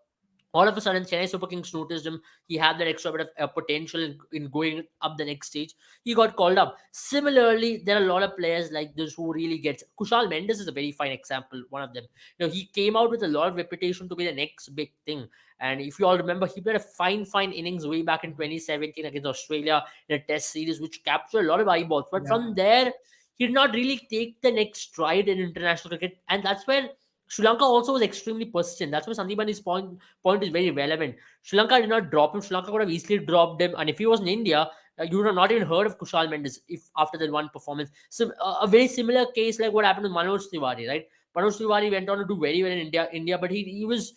All of a sudden, Chennai Super Kings noticed him. He had that extra bit of potential in going up the next stage. He got called up. Similarly, there are a lot of players like this who really gets. Kushal Mendes is a very fine example. One of them. He came out with a lot of reputation to be the next big thing. And if you all remember, he played a fine innings way back in 2017 against Australia in a Test series, which captured a lot of eyeballs. But Yeah. from there, he did not really take the next stride in international cricket, and that's where Sri Lanka also was extremely persistent. That's why Sandeep Bandi's point is very relevant. Sri Lanka did not drop him. Sri Lanka could have easily dropped him. And if he was in India, you would have not even heard of Kushal Mendes if after that one performance. So a very similar case like what happened with Manoj Tiwari, right? Manoj Tiwari went on to do very well in India, but he was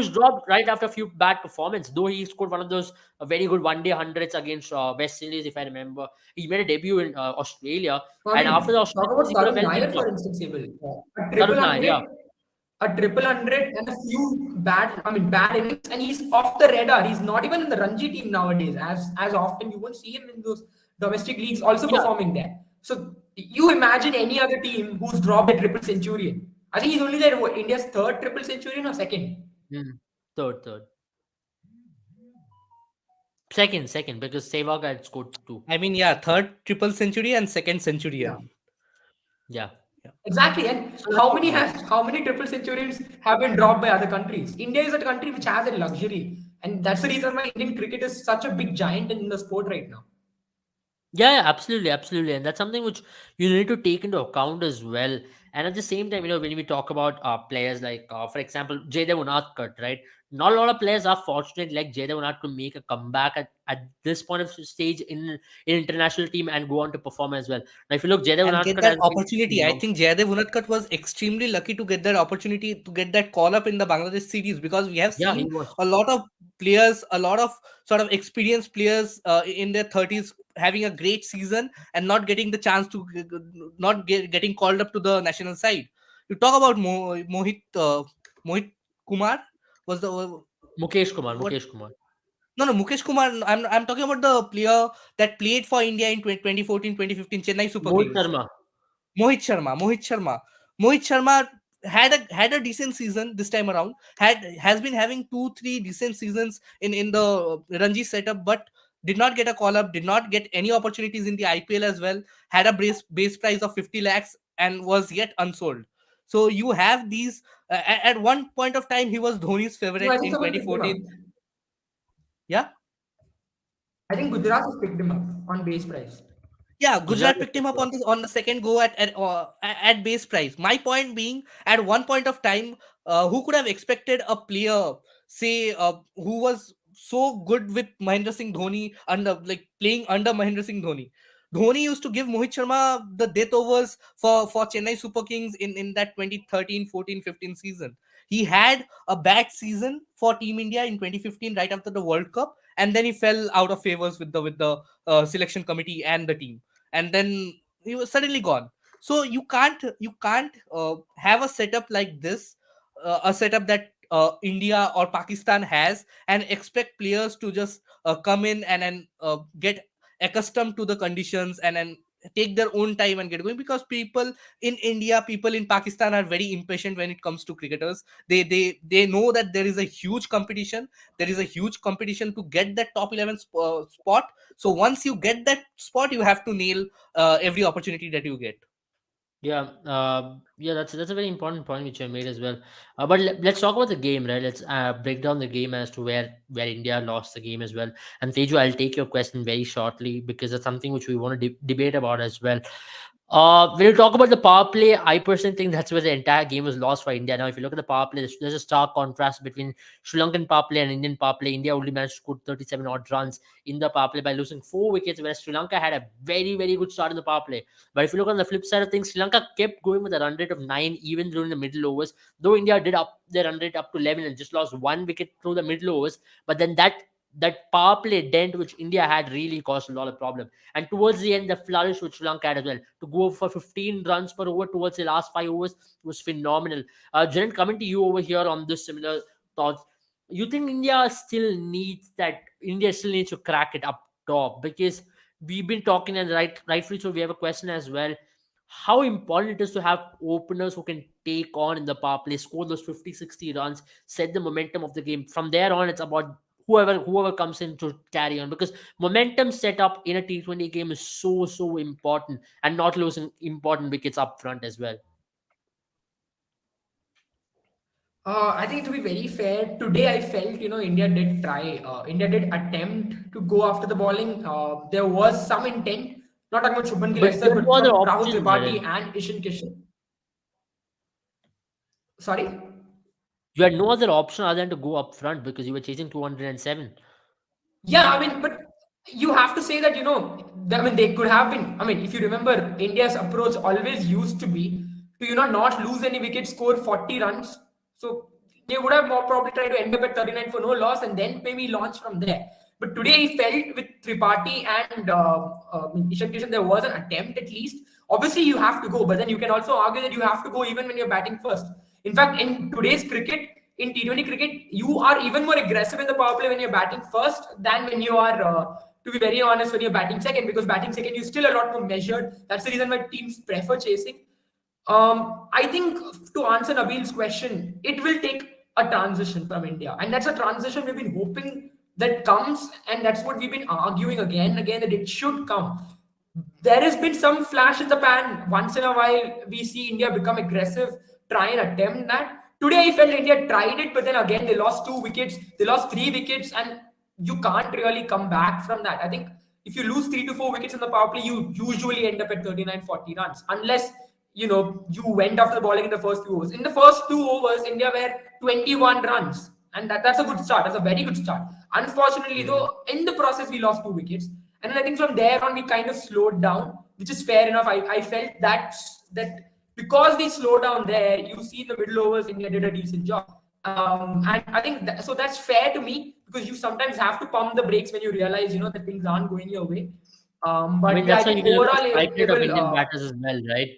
dropped right after a few bad performances. Though he scored one of those very good one-day hundreds against West Indies, if I remember. He made a debut in Australia, I and after mean, the talk Australian series, about he could have Tarun well been Nair, for dropped. instance, Abel. A Tarun triple Nair, yeah. hundred, a triple hundred, and a few bad innings, and he's off the radar. He's not even in the Ranji team nowadays. As often, you won't see him in those domestic leagues also Yeah. performing there. So you imagine any other team who's dropped a triple centurion. I think he's only there. What, India's third triple centurion or second? Mm. Third. Second, because Sehwag had scored two. I mean, yeah, third triple century and second Yeah. centurion. Yeah. Yeah. Exactly, and So that's what it is. how many triple centuries have been dropped by other countries? India is a country which has a luxury, and that's the reason why Indian cricket is such a big giant in the sport right now. Yeah, absolutely. And that's something which you need to take into account as well. And at the same time, when we talk about players like, for example, Jaydev Unadkat, right? Not a lot of players are fortunate like Jaydev Unadkat to make a comeback at this point of stage in international team and go on to perform as well. Now, if you look, Jaydev And get Unadkat that has been, opportunity. I think Jayadev Unadkat was extremely lucky to get that opportunity to get that call up in the Bangladesh series, because we have yeah, he seen was. a lot of players, a lot of sort of experienced players in their 30s having a great season and not getting the chance to getting called up to the national side. You talk about Mohit Kumar was the what? Mukesh Kumar. No, Mukesh Kumar. I'm talking about the player that played for India in 2014, 2015 Chennai Super Mohit Kings. Sharma. Mohit Sharma had a decent season this time around. Has been having 2-3 decent seasons in the Ranji setup, but did not get a call up. Did not get any opportunities in the IPL as well. Had a base price of 50 lakhs and was yet unsold. So you have these. At one point of time, he was Dhoni's No, I favorite think in someone picked him up. 2014. Yeah. I think Gujarat has picked him up on base price. Yeah, Gujarat Gujarat has picked him picked up him up. on the second go at base price. My point being, at one point of time, who could have expected a player, say, who was so good with Mahendra Singh Dhoni, under like playing under Mahendra Singh Dhoni. Dhoni used to give Mohit Sharma the death overs for Chennai Super Kings in that 2013, 14, 15 season. He had a bad season for Team India in 2015, right after the World Cup, and then he fell out of favors with the selection committee and the team, and then he was suddenly gone. So you can't have a setup like this, a setup that India or Pakistan has, and expect players to just come in and get accustomed to the conditions and take their own time and get going, because people in India, people in Pakistan are very impatient when it comes to cricketers. They know that there is a huge competition. There is a huge competition to get that top 11 spot. So once you get that spot, you have to nail every opportunity that you get. Yeah, yeah, that's a very important point which I made as well. But let's talk about the game, right? Let's break down the game as to where India lost the game as well. And Teju, I'll take your question very shortly because it's something which we want to debate about as well. When you talk about the power play, I personally think that's where the entire game was lost for India. Now, if you look at the power play, there's a stark contrast between Sri Lankan power play and Indian power play. India only managed to score 37 odd runs in the power play by losing 4 wickets, whereas Sri Lanka had a very, very good start in the power play. But if you look on the flip side of things, Sri Lanka kept going with a run rate of 9 even during the middle overs, though India did up their run rate up to 11 and just lost 1 wicket through the middle overs. But then that power play dent which India had really caused a lot of problem. And towards the end, the flourish which Sri Lanka had as well to go for 15 runs per over towards the last 5 overs was phenomenal. Jared, coming to you over here on this similar thoughts, you think India still needs to crack it up top? Because we've been talking, and rightfully so, we have a question as well. How important it is to have openers who can take on in the power play, score those 50, 60 runs, set the momentum of the game. From there on, it's about whoever comes in to carry on, because momentum set up in a T20 game is so important, and not losing important wickets up front as well. I think to be very fair, today I felt India did try. India did attempt to go after the bowling. There was some intent. Not talking about Shubman Gill But as you such, had no but other from Rahul options, Tripathi Jared. and Ishan Kishan. Sorry. You had no other option other than to go up front because you were chasing 207. Yeah, I mean, but you have to say that, I mean, they could have been. I mean, if you remember, India's approach always used to be to, not lose any wickets, score 40 runs. So they would have more probably tried to end up at 39 for no loss and then maybe launch from there. But today he felt with Tripathi and Ishan Kishan, there was an attempt at least. Obviously, you have to go, but then you can also argue that you have to go even when you're batting first. In fact, in today's cricket, in T20 cricket, you are even more aggressive in the power play when you're batting first than when you are, to be very honest, when you're batting second, because batting second, you're still a lot more measured. That's the reason why teams prefer chasing. I think to answer Nabil's question, it will take a transition from India, and that's a transition we've been hoping that comes, and that's what we've been arguing again and again that it should come. There has been some flash in the pan. Once in a while, we see India become aggressive, try and attempt that. Today, I felt India tried it, but then again, they lost 2 wickets, they lost 3 wickets, and you can't really come back from that. I think if you lose 3 to 4 wickets in the power play, you usually end up at 39, 40 runs, unless you went after the bowling in the first 2 overs. In the first 2 overs, India were 21 runs, and that's a good start. That's a very good start. Unfortunately, Mm. though, in the process, we lost 2 wickets. And I think from there on, we kind of slowed down, which is fair enough. I felt that because we slowed down there, you see in the middle overs, India did a decent job. And I think so that's fair to me, because you sometimes have to pump the brakes when you realize, that things aren't going your way. I But mean, yeah, I that's how you think can look at the overall, strike rate of able, Indian batters as well, right?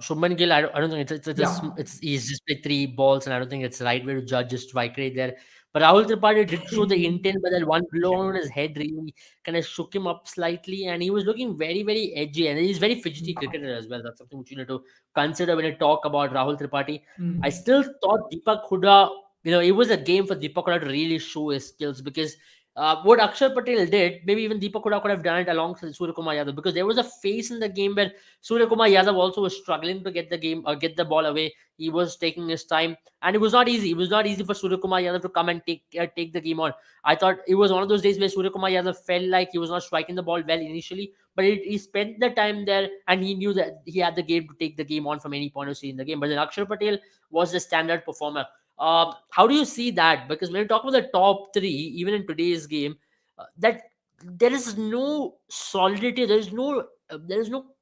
Shubman Gill, I don't think yeah. he's just played 3 balls, and I don't think it's the right way to judge his strike rate there. But Rahul Tripathi did show the intent, but that one blow on his head really kind of shook him up slightly, and he was looking very, very edgy, and he's very fidgety cricketer as well. That's something which you need to consider when you talk about Rahul Tripathi. I Hmm. still thought Deepak Hooda, it was a game for Deepak Hooda to really show his skills, because what Akshar Patel did, maybe even Deepak Hooda could have done it alongside Surya Kumar Yadav, because there was a phase in the game where Surya Kumar Yadav also was struggling to get the ball away. He was taking his time, and it was not easy. It was not easy for Surya Kumar Yadav to come and take the game on. I thought it was one of those days where Surya Kumar Yadav felt like he was not striking the ball well initially, but he spent the time there, and he knew that he had the game to take the game on from any point of view in the game. But then Akshar Patel was the standard performer. How do you see that? Because when you talk about the top three, even in today's game, that there is no solidity, there is no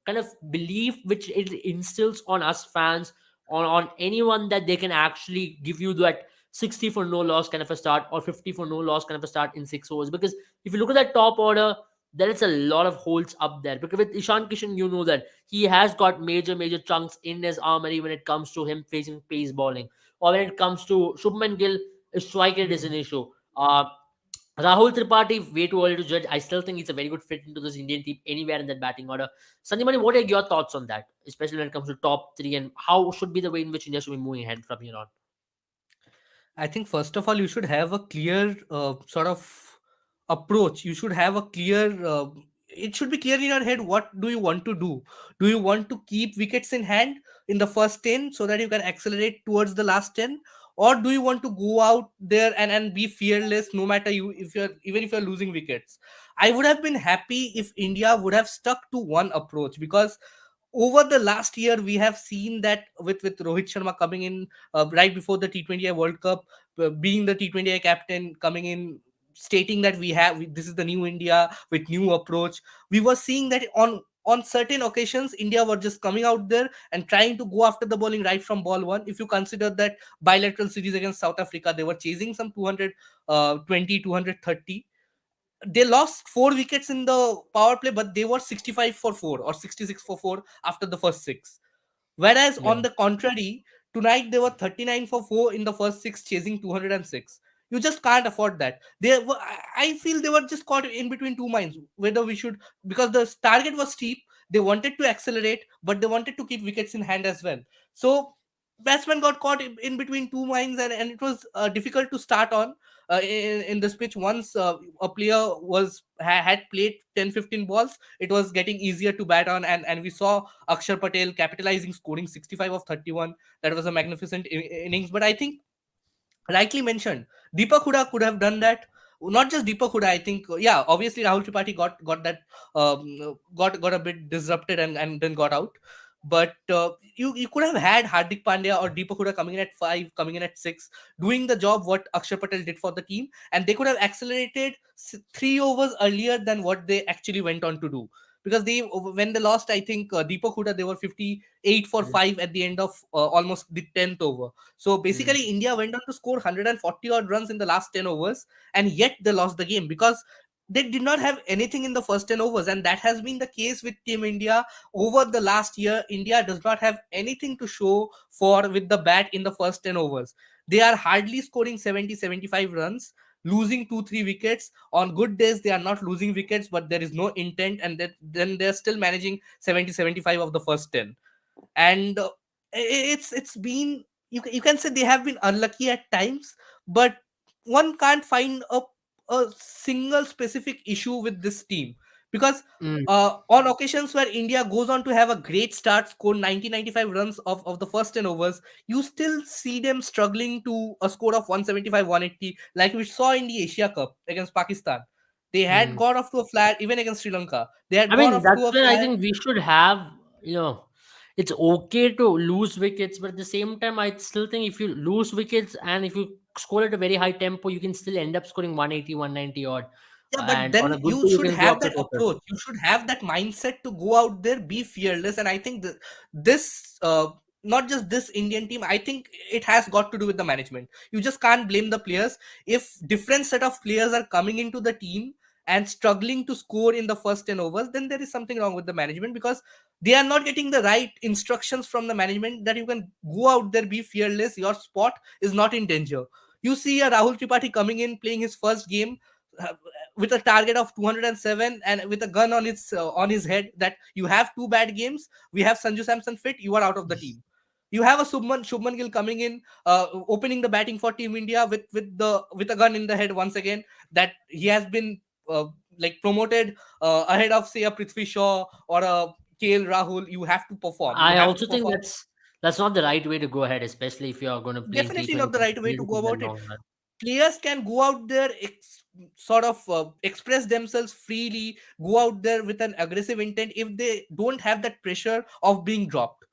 kind of belief which it instills on us fans, on anyone, that they can actually give you that 60 for no loss kind of a start, or 50 for no loss kind of a start in 6 overs. Because if you look at that top order, there is a lot of holes up there. Because with Ishan Kishan, you know that he has got major chunks in his armory when it comes to him facing pace bowling, or when it comes to Shubman Gill, his strike rate is an issue. Rahul Tripathi, way too early to judge. I still think he's a very good fit into this Indian team anywhere in that batting order. Sanjay, what are your thoughts on that, especially when it comes to top three, and how should be the way in which India should be moving ahead from here on? I think first of all, you should have a clear sort of approach. You should have a clear. It should be clear in your head. What do you want to do? Do you want to keep wickets in hand in the first 10 so that you can accelerate towards the last 10, or do you want to go out there and be fearless no matter you if you're even if you're losing wickets? I would have been happy if India would have stuck to one approach, because over the last year we have seen that with Rohit Sharma coming in right before the T20I World Cup, being the T20I captain, coming in stating that this is the new India with new approach. We were seeing that on certain occasions India were just coming out there and trying to go after the bowling right from ball one. If you consider that bilateral series against South Africa, they were chasing some 220, 230. They lost 4 wickets in the power play, but they were 65 for 4 or 66 for 4 after the first six. Whereas Yeah. on the contrary, tonight they were 39 for 4 in the first six, chasing 206. You just can't afford that. I feel they were just caught in between two minds whether we should, because the target was steep. They wanted to accelerate, but they wanted to keep wickets in hand as well. So batsman got caught in between two minds, and it was difficult to start on in this pitch. Once a player had played 10-15 balls, it was getting easier to bat on, and we saw Akshar Patel capitalizing, scoring 65 of 31. That was a magnificent innings. But I think, rightly mentioned, Deepak Huda could have done that. Not just Deepak Huda, I think, yeah, obviously Rahul Tripathi got that got a bit disrupted and then got out. But you could have had Hardik Pandya or Deepak Huda coming in at 5, coming in at 6, doing the job what Akshar Patel did for the team, and they could have accelerated 3 overs earlier than what they actually went on to do. Because when they lost, I think Deepak Huda, they were 58 for Mm, 5 at the end of almost the 10th over. So mm, basically, India went on to score 140 odd runs in the last 10 overs, and yet they lost the game because they did not have anything in the first 10 overs. And that has been the case with Team India over the last year. India does not have anything to show for with the bat in the first 10 overs. They are hardly scoring 70, 75 runs, losing 2, 3 wickets. On good days, they are not losing wickets, but there is no intent, and then they're still managing 70, 75 of the first 10. And it's been, you can say they have been unlucky at times, but one can't find a single specific issue with this team. Because mm. on occasions where India goes on to have a great start, score 90-95 runs of the first 10 overs, you still see them struggling to a score of 175, 180, like we saw in the Asia Cup against Pakistan. They had Mm. gone off to a flat, even against Sri Lanka. They had I gone mean, off that's to a where I flat. think we should have, you know, it's okay to lose wickets, but at the same time, I still think if you lose wickets and if you score at a very high tempo, you can still end up scoring 180, 190 odd. Yeah, but And on then a good you day, you should can go have up to that total. approach. You should have that mindset to go out there, be fearless. And I think this, not just this Indian team, I think it has got to do with the management. You just can't blame the players. If different set of players are coming into the team and struggling to score in the first 10 overs, then there is something wrong with the management, because they are not getting the right instructions from the management that you can go out there, be fearless. Your spot is not in danger. You see a Rahul Tripathi coming in, playing his first game, uh, with a target of 207 and with a gun on his head, that you have 2 bad games, we have Sanju Samson fit, you are out of the team. You have a Shubman Gill coming in, opening the batting for Team India with a gun in the head once again, that he has been uh, like promoted ahead of, say, a Prithvi Shaw or a KL Rahul. You have to perform. You I have to also think perform. that's not the right way to go ahead, especially if you are going to play in Definitely T20 not the right way to leadership go in the about it. long run. Players can go out there, sort of express themselves freely, go out there with an aggressive intent if they don't have that pressure of being dropped.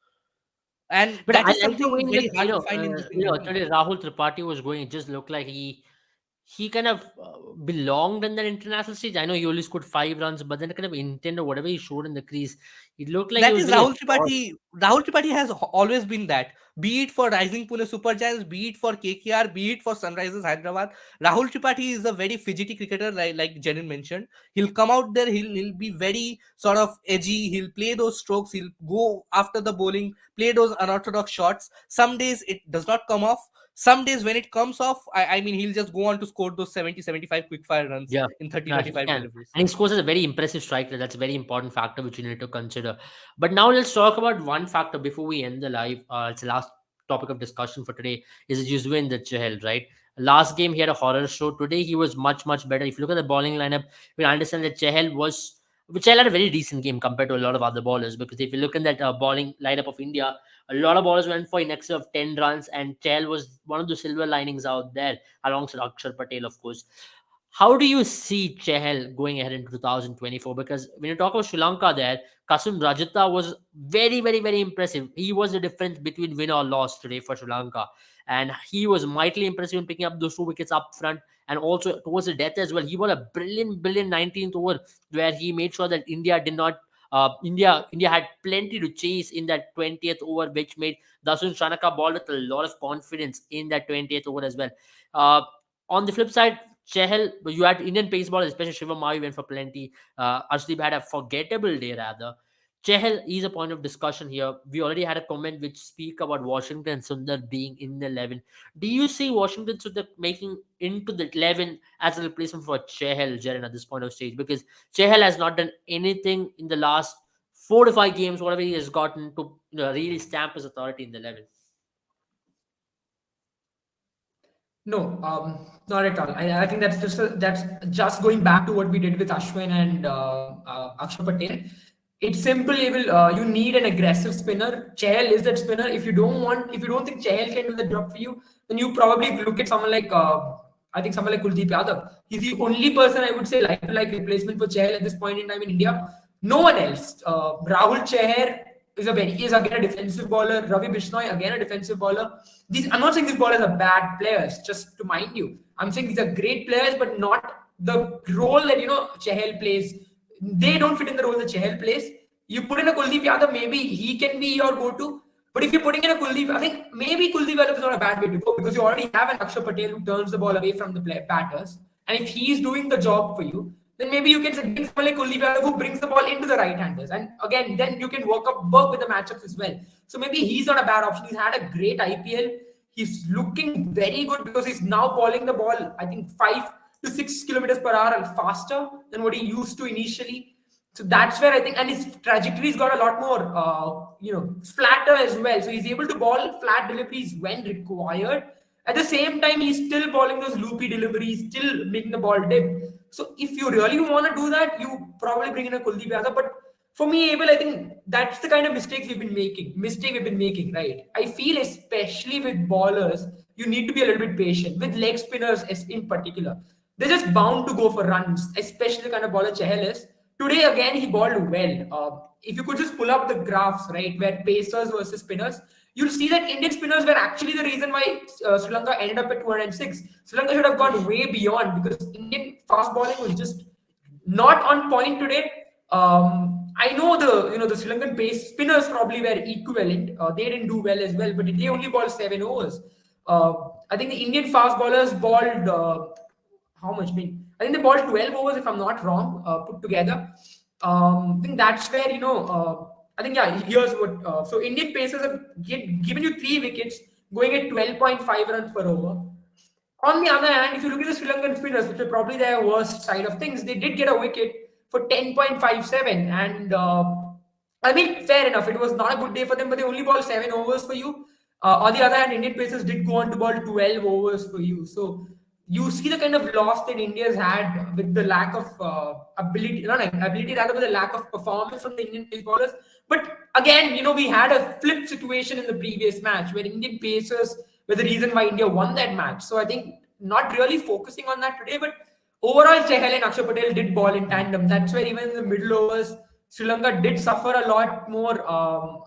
and But that I is like the way something very hard to find in this Indian team. today Rahul Tripathi was going. It just looked like he kind of belonged in that international stage. I know he only scored 5 runs, but then the kind of intent or whatever he showed in the crease, it looked like he That was is very Rahul assured. Tripathi. Rahul Tripathi has always been that. Be it for Rising Pune Super Giants, be it for KKR, be it for Sunrisers Hyderabad. Rahul Tripathi is a very fidgety cricketer, like Jenin mentioned. He'll come out there, he'll be very sort of edgy, he'll play those strokes, he'll go after the bowling, play those unorthodox shots. Some days it does not come off. Some days when it comes off, I mean, he'll just go on to score those 70, 75 quick fire runs Yeah, in 30, he 35 can. deliveries. And he scores as a very impressive striker. That's a very important factor which you need to consider. But now let's talk about one factor before we end the live. It's the last topic of discussion for today is Yuzvendra Chahal, right? Last game he had a horror show. Today he was much, much better. If you look at the bowling lineup, we understand that Chahal had a very decent game compared to a lot of other bowlers. Because if you look at that bowling lineup of India, a lot of bowlers went for in excess of 10 runs, and Chahal was one of the silver linings out there alongside Akshar Patel, of course. How do you see Chahal going ahead in 2024? Because when you talk about Sri Lanka there, Kasim Rajata was very, very, very impressive. He was the difference between win or loss today for Sri Lanka. And he was mightily impressive in picking up those 2 wickets up front and also towards the death as well. He won a brilliant, brilliant 19th over where he made sure that India did not. India had plenty to chase in that 20th over, which made Dasun Shanaka ball with a lot of confidence in that 20th over as well. Uh, on the flip side, Chahal, you had Indian pace bowlers, especially Shivam Mavi went for plenty. Arshdeep had a forgettable day rather. Chahal is a point of discussion here. We already had a comment which speak about Washington and Sundar being in the 11. Do you see Washington Sundar making into the 11 as a replacement for Chahal, Jaren, at this point of stage? Because Chahal has not done anything in the last 4 to 5 games, whatever he has gotten to really stamp his authority in the 11. No, not at all. I think that's just going back to what we did with Ashwin and Akshar Patel. It's simple. You need an aggressive spinner. Chahal is that spinner. If you don't think Chahal can do the job for you, then you probably look at someone like I think someone like Kuldeep Yadav. He's the only person I would say like replacement for Chahal at this point in time in India. No one else. Rahul Chahar is again a defensive bowler. Ravi Bishnoi again a defensive bowler. I'm not saying these bowlers are bad players. Just to mind you, I'm saying these are great players, but not the role that Chahal plays. They don't fit in the role that Chahal plays. You put in a Kuldeep Yadav, maybe he can be your go-to. But if you're putting in a Kuldeep, I think maybe Kuldeep Yadav is not a bad way to go because you already have an Akshar Patel who turns the ball away from the batters. And if he's doing the job for you, then maybe you can bring someone like Kuldeep Yadav who brings the ball into the right-handers. And again, then you can work with the matchups as well. So maybe he's not a bad option. He's had a great IPL. He's looking very good because he's now bowling the ball, I think, 5 to 6 kilometers per hour faster than what he used to initially. So that's where I think, and his trajectory's got a lot more, flatter as well. So he's able to ball flat deliveries when required. At the same time, he's still balling those loopy deliveries, still making the ball dip. So if you really want to do that, you probably bring in a Kuldeep Yadav. But for me, Abel, I think that's the kind of mistake we've been making, right? I feel especially with ballers, you need to be a little bit patient. With leg spinners in particular, they're just bound to go for runs, especially the kind of baller Chahal is. Today, again, he bowled well. If you could just pull up the graphs, right, where pacers versus spinners, you'll see that Indian spinners were actually the reason why Sri Lanka ended up at 206. Sri Lanka should have gone way beyond because Indian fast bowling was just not on point today. I know the Sri Lankan pace spinners probably were equivalent. They didn't do well as well, but they only bowled 7 overs. I think the Indian fast bowlers bowled how much? I think they bowled 12 overs if I'm not wrong, put together. I think that's where I think yeah. Here's what. So Indian pacers have given you 3 wickets, going at 12.5 runs per over. On the other hand, if you look at the Sri Lankan spinners, which are probably their worst side of things, they did get a wicket for 10.57. And I mean, fair enough. It was not a good day for them, but they only bowled 7 overs for you. On the other hand, Indian pacers did go on to bowl 12 overs for you. So you see the kind of loss that India's had with the lack of rather with the lack of performance from the Indian pace bowlers. But again, we had a flip situation in the previous match where Indian pacers were the reason why India won that match. So I think not really focusing on that today, but overall Chahal and Akshar Patel did ball in tandem. That's where even in the middle overs, Sri Lanka did suffer a lot more.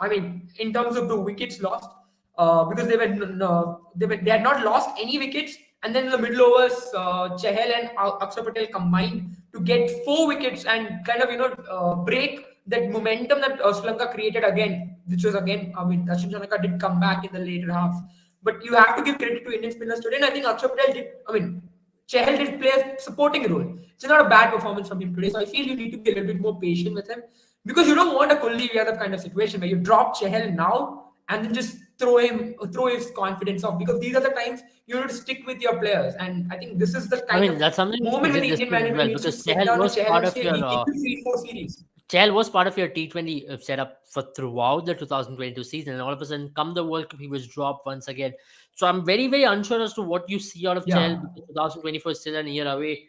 I mean, in terms of the wickets lost, because they had not lost any wickets, and then in the middle overs, Chahal and Akshar Patel combined to get 4 wickets and kind of break that momentum that Sri Lanka created again, which was again, I mean, Sri Lanka did come back in the later half. But you have to give credit to Indian spinners today, and I think Akshar Patel did. I mean, Chahal did play a supporting role. It's not a bad performance from him today. So I feel you need to be a little bit more patient with him because you don't want a Kuldeep Yadav kind of situation where you drop Chahal now and then just throw his confidence off, because these are the times you need to stick with your players. And I think this is the I kind mean, of that's something we moment should when the Indian discuss as management well needs to because sit down with Chahal and say, we give you 3-4 series. Chahal was part of your T20 setup for throughout the 2022 season, and all of a sudden, come the World Cup, he was dropped once again. So I'm very, very unsure as to what you see out of Chahal, Yeah. because 2024 is still a year away.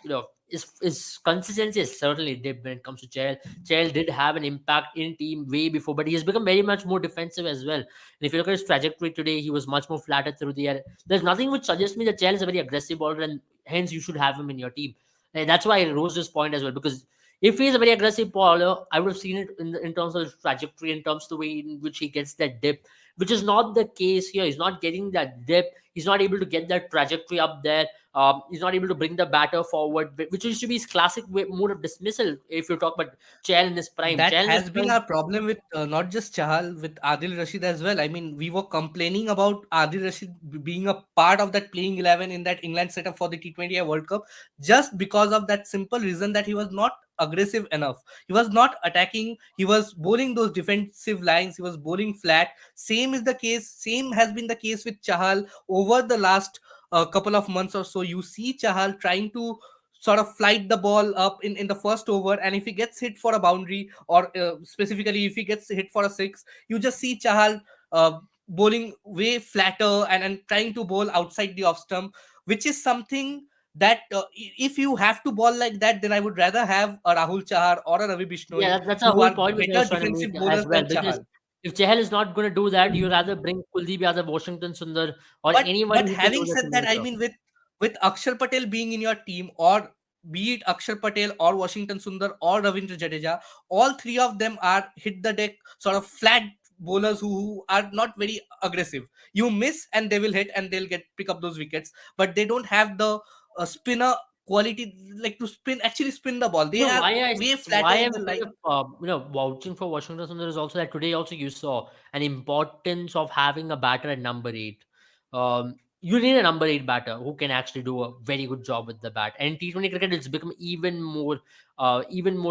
You know, his consistency is certainly dipped when it comes to Chahal. Chahal did have an impact in team way before, but he has become very much more defensive as well. And if you look at his trajectory today, he was much more flatter through the air. There's nothing which suggests me that Chahal is a very aggressive bowler, and hence you should have him in your team. And that's why I rose this point as well, because if he's a very aggressive bowler, I would have seen it in terms of his trajectory, in terms of the way in which he gets that dip, which is not the case here. He's not getting that dip. He's not able to get that trajectory up there. He's not able to bring the batter forward, which used to be his classic mode of dismissal. If you talk about Chahal in his prime, That Chahal in his has been prime. our problem with not just Chahal, with Adil Rashid as well. I mean, we were complaining about Adil Rashid being a part of that playing 11 in that England setup for the T20I World Cup just because of that simple reason that he was not aggressive enough. He was not attacking. He was bowling those defensive lines. He was bowling flat. Same is the case. Same has been the case with Chahal over the last couple of months or so. You see Chahal trying to sort of flight the ball up in the first over, and if he gets hit for a boundary, or specifically if he gets hit for a six, you just see Chahal bowling way flatter and trying to bowl outside the off stump, which is something that if you have to bowl like that, then I would rather have a Rahul Chahar or a Ravi Yeah, Bishnoi that's a who whole are point which I better was trying to make defensive bowlers as well. than Because Chahal. if Chahal is not going to do that, you rather bring Kuldeep Yadav, Washington Sundar, or anyone But who can do having the said that, similar I job. mean, with Akshar Patel being in your team, or be it Akshar Patel or Washington Sundar or Ravindra Jadeja, all three of them are hit the deck sort of flat bowlers who are not very aggressive. You miss and they will hit and they'll get pick up those wickets, but they don't have the spinner quality, like to spin the ball. They No, are way flatter why in I'm the kind line. of vouching for Washington Sundar is also that today also you saw an importance of having a batter at number 8. You need a number 8 batter who can actually do a very good job with the bat. And T20 cricket, it's become even more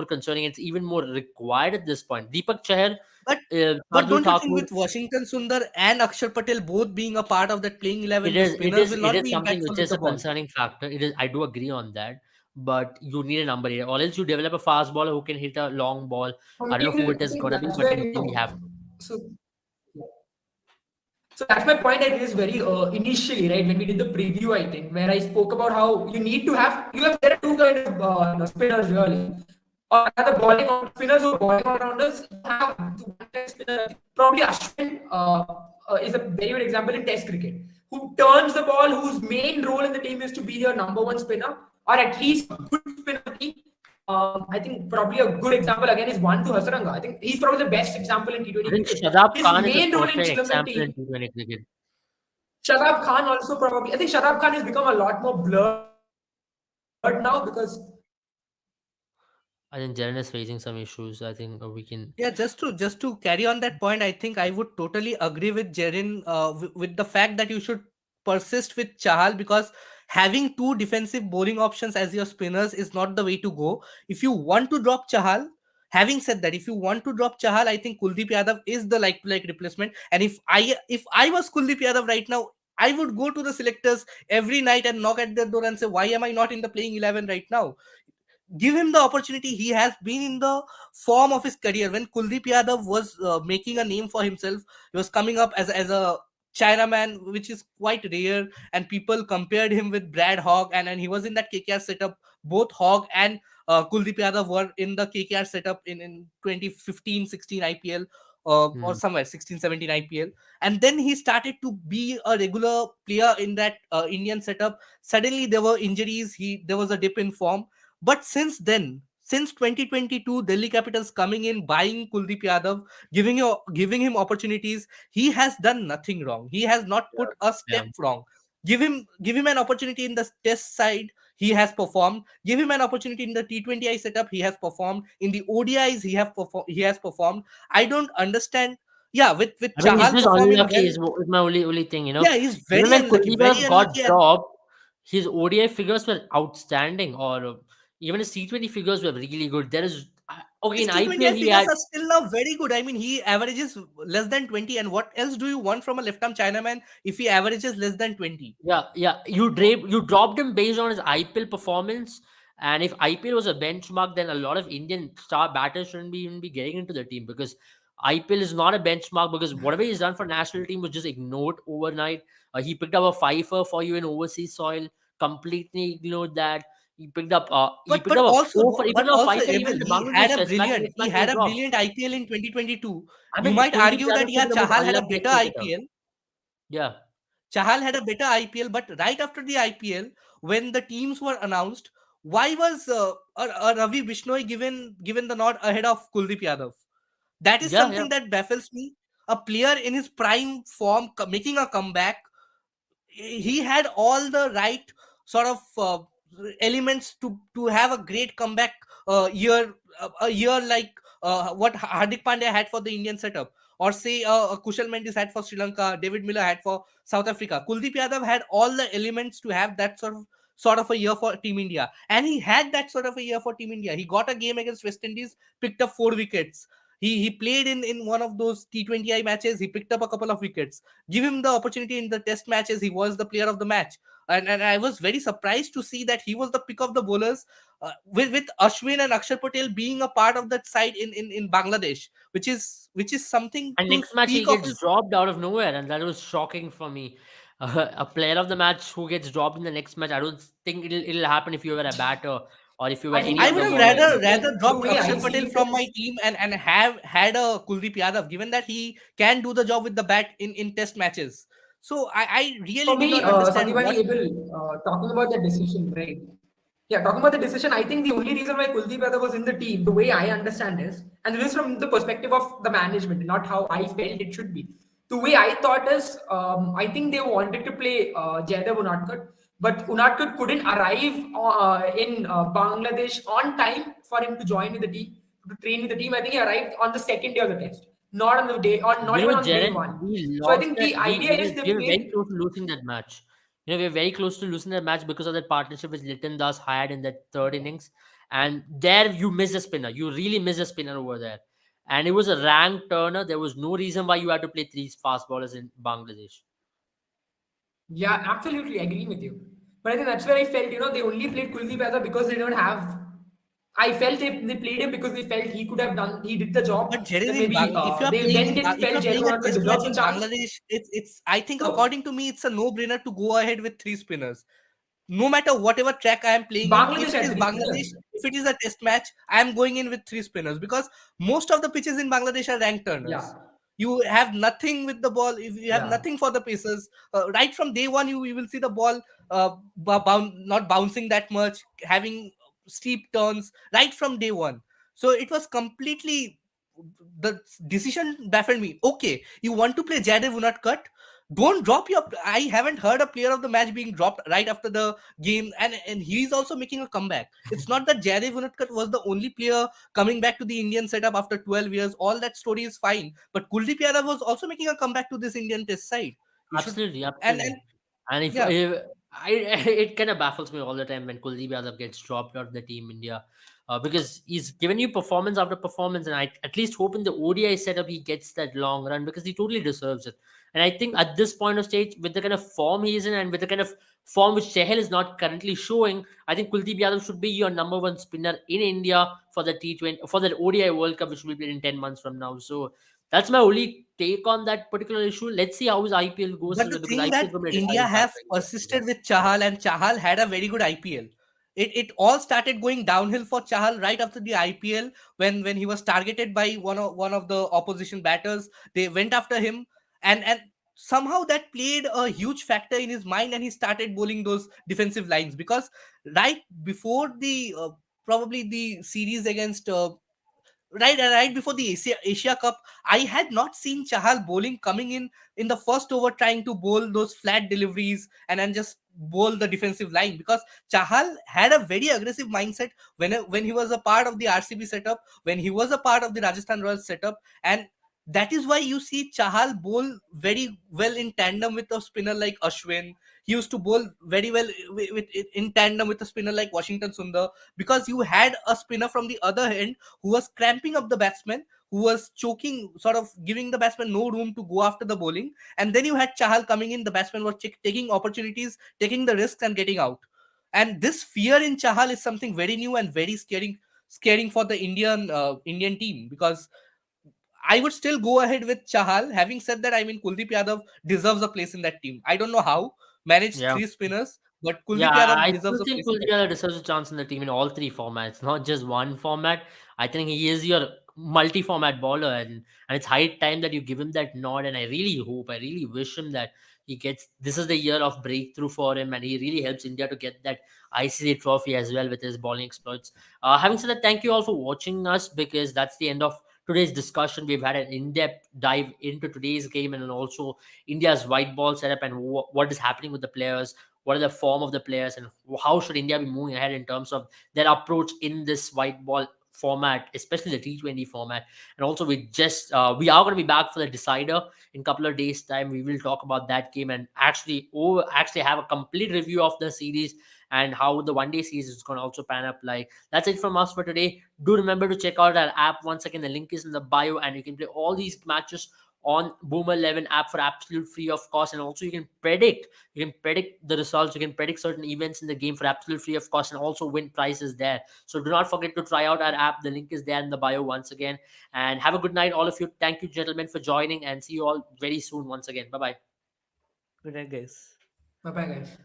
concerning. It's even more required at this point. Deepak Chahar, But Shardul don't you think Thakur, with Washington Sundar and Akshar Patel both being a part of that playing 11, it the is it spinners is will it not is be something impactful which with is the a ball? concerning factor. It is, I do agree on that, but you need a number 8, or else you develop a fast bowler who can hit a long ball. For I don't me, know who it I is think gonna be, that's but where, then we have. so So that's my point I raised very initially, right? When we did the preview, I think, where I spoke about how you need to have there are two kind of spinners really, or rather bowling on spinners or bowling all rounders. You have one kind of spinner. I think probably Ashwin is a very good example in Test cricket, who turns the ball, whose main role in the team is to be your number one spinner, or at least a good spinner of the team. I think probably a good example again is Wantu Hasaranga. I think he's probably the best example in I T20 think cricket. Shadab His Khan is a main role in perfect Sri Lankan example in team. T20 cricket. Shadab Khan also probably. I think Shadab Khan has become a lot more blurred now because I think Jaren is facing some issues. I think we can. Yeah, just to carry on that point, I think I would totally agree with Jerin with the fact that you should persist with Chahal, because having two defensive bowling options as your spinners is not the way to go. If you want to drop Chahal, having said that, if you want to drop Chahal, I think Kuldeep Yadav is the like to like replacement. And if I was Kuldeep Yadav right now, I would go to the selectors every night and knock at their door and say, why am I not in the playing 11 right now? Give him the opportunity. He has been in the form of his career. When Kuldeep Yadav was making a name for himself, he was coming up as a Chinaman, which is quite rare, and people compared him with Brad Hogg, and he was in that KKR setup. Both Hogg and Kuldeep Yadav were in the KKR setup in 2015-16 IPL, or Hmm. somewhere 16-17 IPL, and then he started to be a regular player in that Indian setup. Suddenly there were injuries. There was a dip in form, but since then, since 2022, Delhi Capitals coming in, buying Kuldeep Yadav, giving him opportunities. He has done nothing wrong. He has not put a Yeah. step wrong. Give him an opportunity in the test side. He has performed. Give him an opportunity in the T20I setup. He has performed. In the ODIs, he has performed. I don't understand. Yeah, with I mean, he's Chahal just performing unlucky. well. Is my only thing. Yeah, he's Even very when unlucky. Very Kuldeep got unlucky. And dropped, his ODI figures were outstanding, or even his T20 figures were really good. There is okay his in T20I IPL he figures had. are still now very good. I mean, he averages less than 20. And what else do you want from a left-arm Chinaman if he averages less than 20? Yeah, yeah. You dropped him based on his IPL performance, and if IPL was a benchmark, then a lot of Indian star batters shouldn't be even be getting into the team because IPL is not a benchmark because whatever he's done for national team was just ignored overnight. He picked up a fifer for you in overseas soil, completely ignored that. He picked But up a also four for he but picked up a also fifer even Abel, in the Bangladesh test match. Next he match he had was a dropped. brilliant IPL in 2022. I You mean, might Kuldeep argue that Yadav yeah, took the most Chahal had a unluckiest better cricketer. IPL. Yeah, Chahal had a better IPL, but right after the IPL, when the teams were announced, why was Ravi Bishnoi given the nod ahead of Kuldeep Yadav? That is yeah, yeah. something that baffles me. A player in his prime form making a comeback, he had all the right sort of elements to have a great comeback year, a year like what Hardik Pandya had for the Indian setup, or say Kushal Mendis had for Sri Lanka, David Miller had for South Africa. Kuldeep Yadav had all the elements to have that sort of a year for Team India, and he had that sort of a year for Team India. He got a game against West Indies, picked up 4 wickets. He played in one of those T20I matches. He picked up a couple of wickets. Give him the opportunity in the test matches. He was the player of the match. And I was very surprised to see that he was the pick of the bowlers, with Ashwin and Akshar Patel being a part of that side in Bangladesh, which is something And to next match he speak of. gets dropped out of nowhere, and that was shocking for me. A player of the match who gets dropped in the next match, I don't think it'll happen if you were a batter or if you were I think any I other would have bowler. rather the dropped way I Akshar see Patel it from my is, team and have had a Kuldeep Yadav, given that he can do the job with the bat in test matches. So I really for did me, not understand Sandeepani what. Abel, talking about the decision, right? Yeah, talking about the decision, I think the only reason why Kuldeep Yadav was in the team, the way I understand is, and this is from the perspective of the management, not how I felt it should be. The way I thought is, I think they wanted to play Jaydev Unadkat, but Unadkat couldn't arrive in Bangladesh on time for him to join with the team, to train with the team. I think he arrived on the second day of the test, not on the day, on not even on day Jared, one. we So I lost think that. the idea is they We were very played. close to losing that match. We were very close to losing that match because of that partnership which Liton Das had in that third innings. And there you miss a spinner. You really miss a spinner over there. And it was a ranked turner. There was no reason why you had to play three fast bowlers in Bangladesh. Yeah, absolutely agree with you. But I think that's where I felt, they only played Kuldeep Yadav because they don't have. I felt if they played him because they felt he could have done, he did the job, But Jared, then maybe if you are they playing then didn't if you felt are playing a Jadon could test match deserve the in chance. Bangladesh, it's I think No, according to me it's a no-brainer to go ahead with 3 spinners. No matter whatever track I am playing in, if Bangladesh it had is three Bangladesh, spinners. if it is a test match, I am going in with 3 spinners, because most of the pitches in Bangladesh are ranked Yeah, turners. You have nothing with the ball. If you have yeah. nothing for the pacers, right from day one, you will see the ball not bouncing that much, having steep turns right from day one. So it was completely, the decision baffled me. Okay, you want to play Jade Unat cut? Don't drop your. I haven't heard a player of the match being dropped right after the game, and he's also making a comeback. It's not that Jade Unatkat was the only player coming back to the Indian setup after 12 years. All that story is fine, but Kuldeep Yadav was also making a comeback to this Indian test side. You should. Absolutely, And absolutely. And yeah. if I, it kind of baffles me all the time when Kuldeep Yadav gets dropped out of the team India, because he's given you performance after performance, and I at least hope in the ODI setup he gets that long run because he totally deserves it. And I think at this point of stage, with the kind of form he is in, and with the kind of form which Chahal is not currently showing, I think Kuldeep Yadav should be your number one spinner in India for the T20 for that ODI World Cup, which will be played in 10 months from now. So that's my only take on that particular issue. Let's see how his IPL goes But as the well, because thing IPL that is going to be a India deciding have factor in India. persisted with Chahal, and Chahal had a very good IPL. It all started going downhill for Chahal right after the IPL, when he was targeted by one of the opposition batters. They went after him, and somehow that played a huge factor in his mind, and he started bowling those defensive lines, because right before the probably the series against right before the Asia Cup, I had not seen Chahal bowling coming in the first over, trying to bowl those flat deliveries and then just bowl the defensive line, because Chahal had a very aggressive mindset when he was a part of the RCB setup, when he was a part of the Rajasthan Royals setup. And that is why you see Chahal bowl very well in tandem with a spinner like Ashwin. He used to bowl very well in tandem with a spinner like Washington Sundar, because you had a spinner from the other end who was cramping up the batsman, who was choking, sort of giving the batsman no room to go after the bowling. And then you had Chahal coming in, the batsman was taking opportunities, taking the risks, and getting out. And this fear in Chahal is something very new and very scaring for the Indian team, because I would still go ahead with Chahal. Having said that, I mean, Kuldeep Yadav deserves a place in that team. I don't know how, managed Yeah. three spinners, but Yeah, Kuldeep I Yadav still deserves a think place in that Kuldiwala team. deserves a chance in the team in all three formats, not just one format. I think he is your multi-format bowler, and it's high time that you give him that nod. And I really hope, I really wish him that he gets. This is the year of breakthrough for him, and he really helps India to get that ICC trophy as well with his bowling exploits. Having said that, thank you all for watching us, because that's the end of today's discussion. We've had an in-depth dive into today's game, and then also India's white ball setup and what is happening with the players, what are the form of the players, and how should India be moving ahead in terms of their approach in this white ball format, especially the T20 format. And also we are going to be back for the decider in a couple of days time. We will talk about that game and actually have a complete review of the series and how the one day series is going to also pan up. Like, that's it from us for today. Do remember to check out our app once again. The link is in the bio, and you can play all these matches on Boomer 11 app for absolute free of cost. And also you can predict the results, you can predict certain events in the game for absolute free of cost, and also win prizes there. So do not forget to try out our app. The link is there in the bio once again. And have a good night, all of you. Thank you, gentlemen, for joining, and see you all very soon once again. Bye bye. Good night, guys. Bye bye, guys.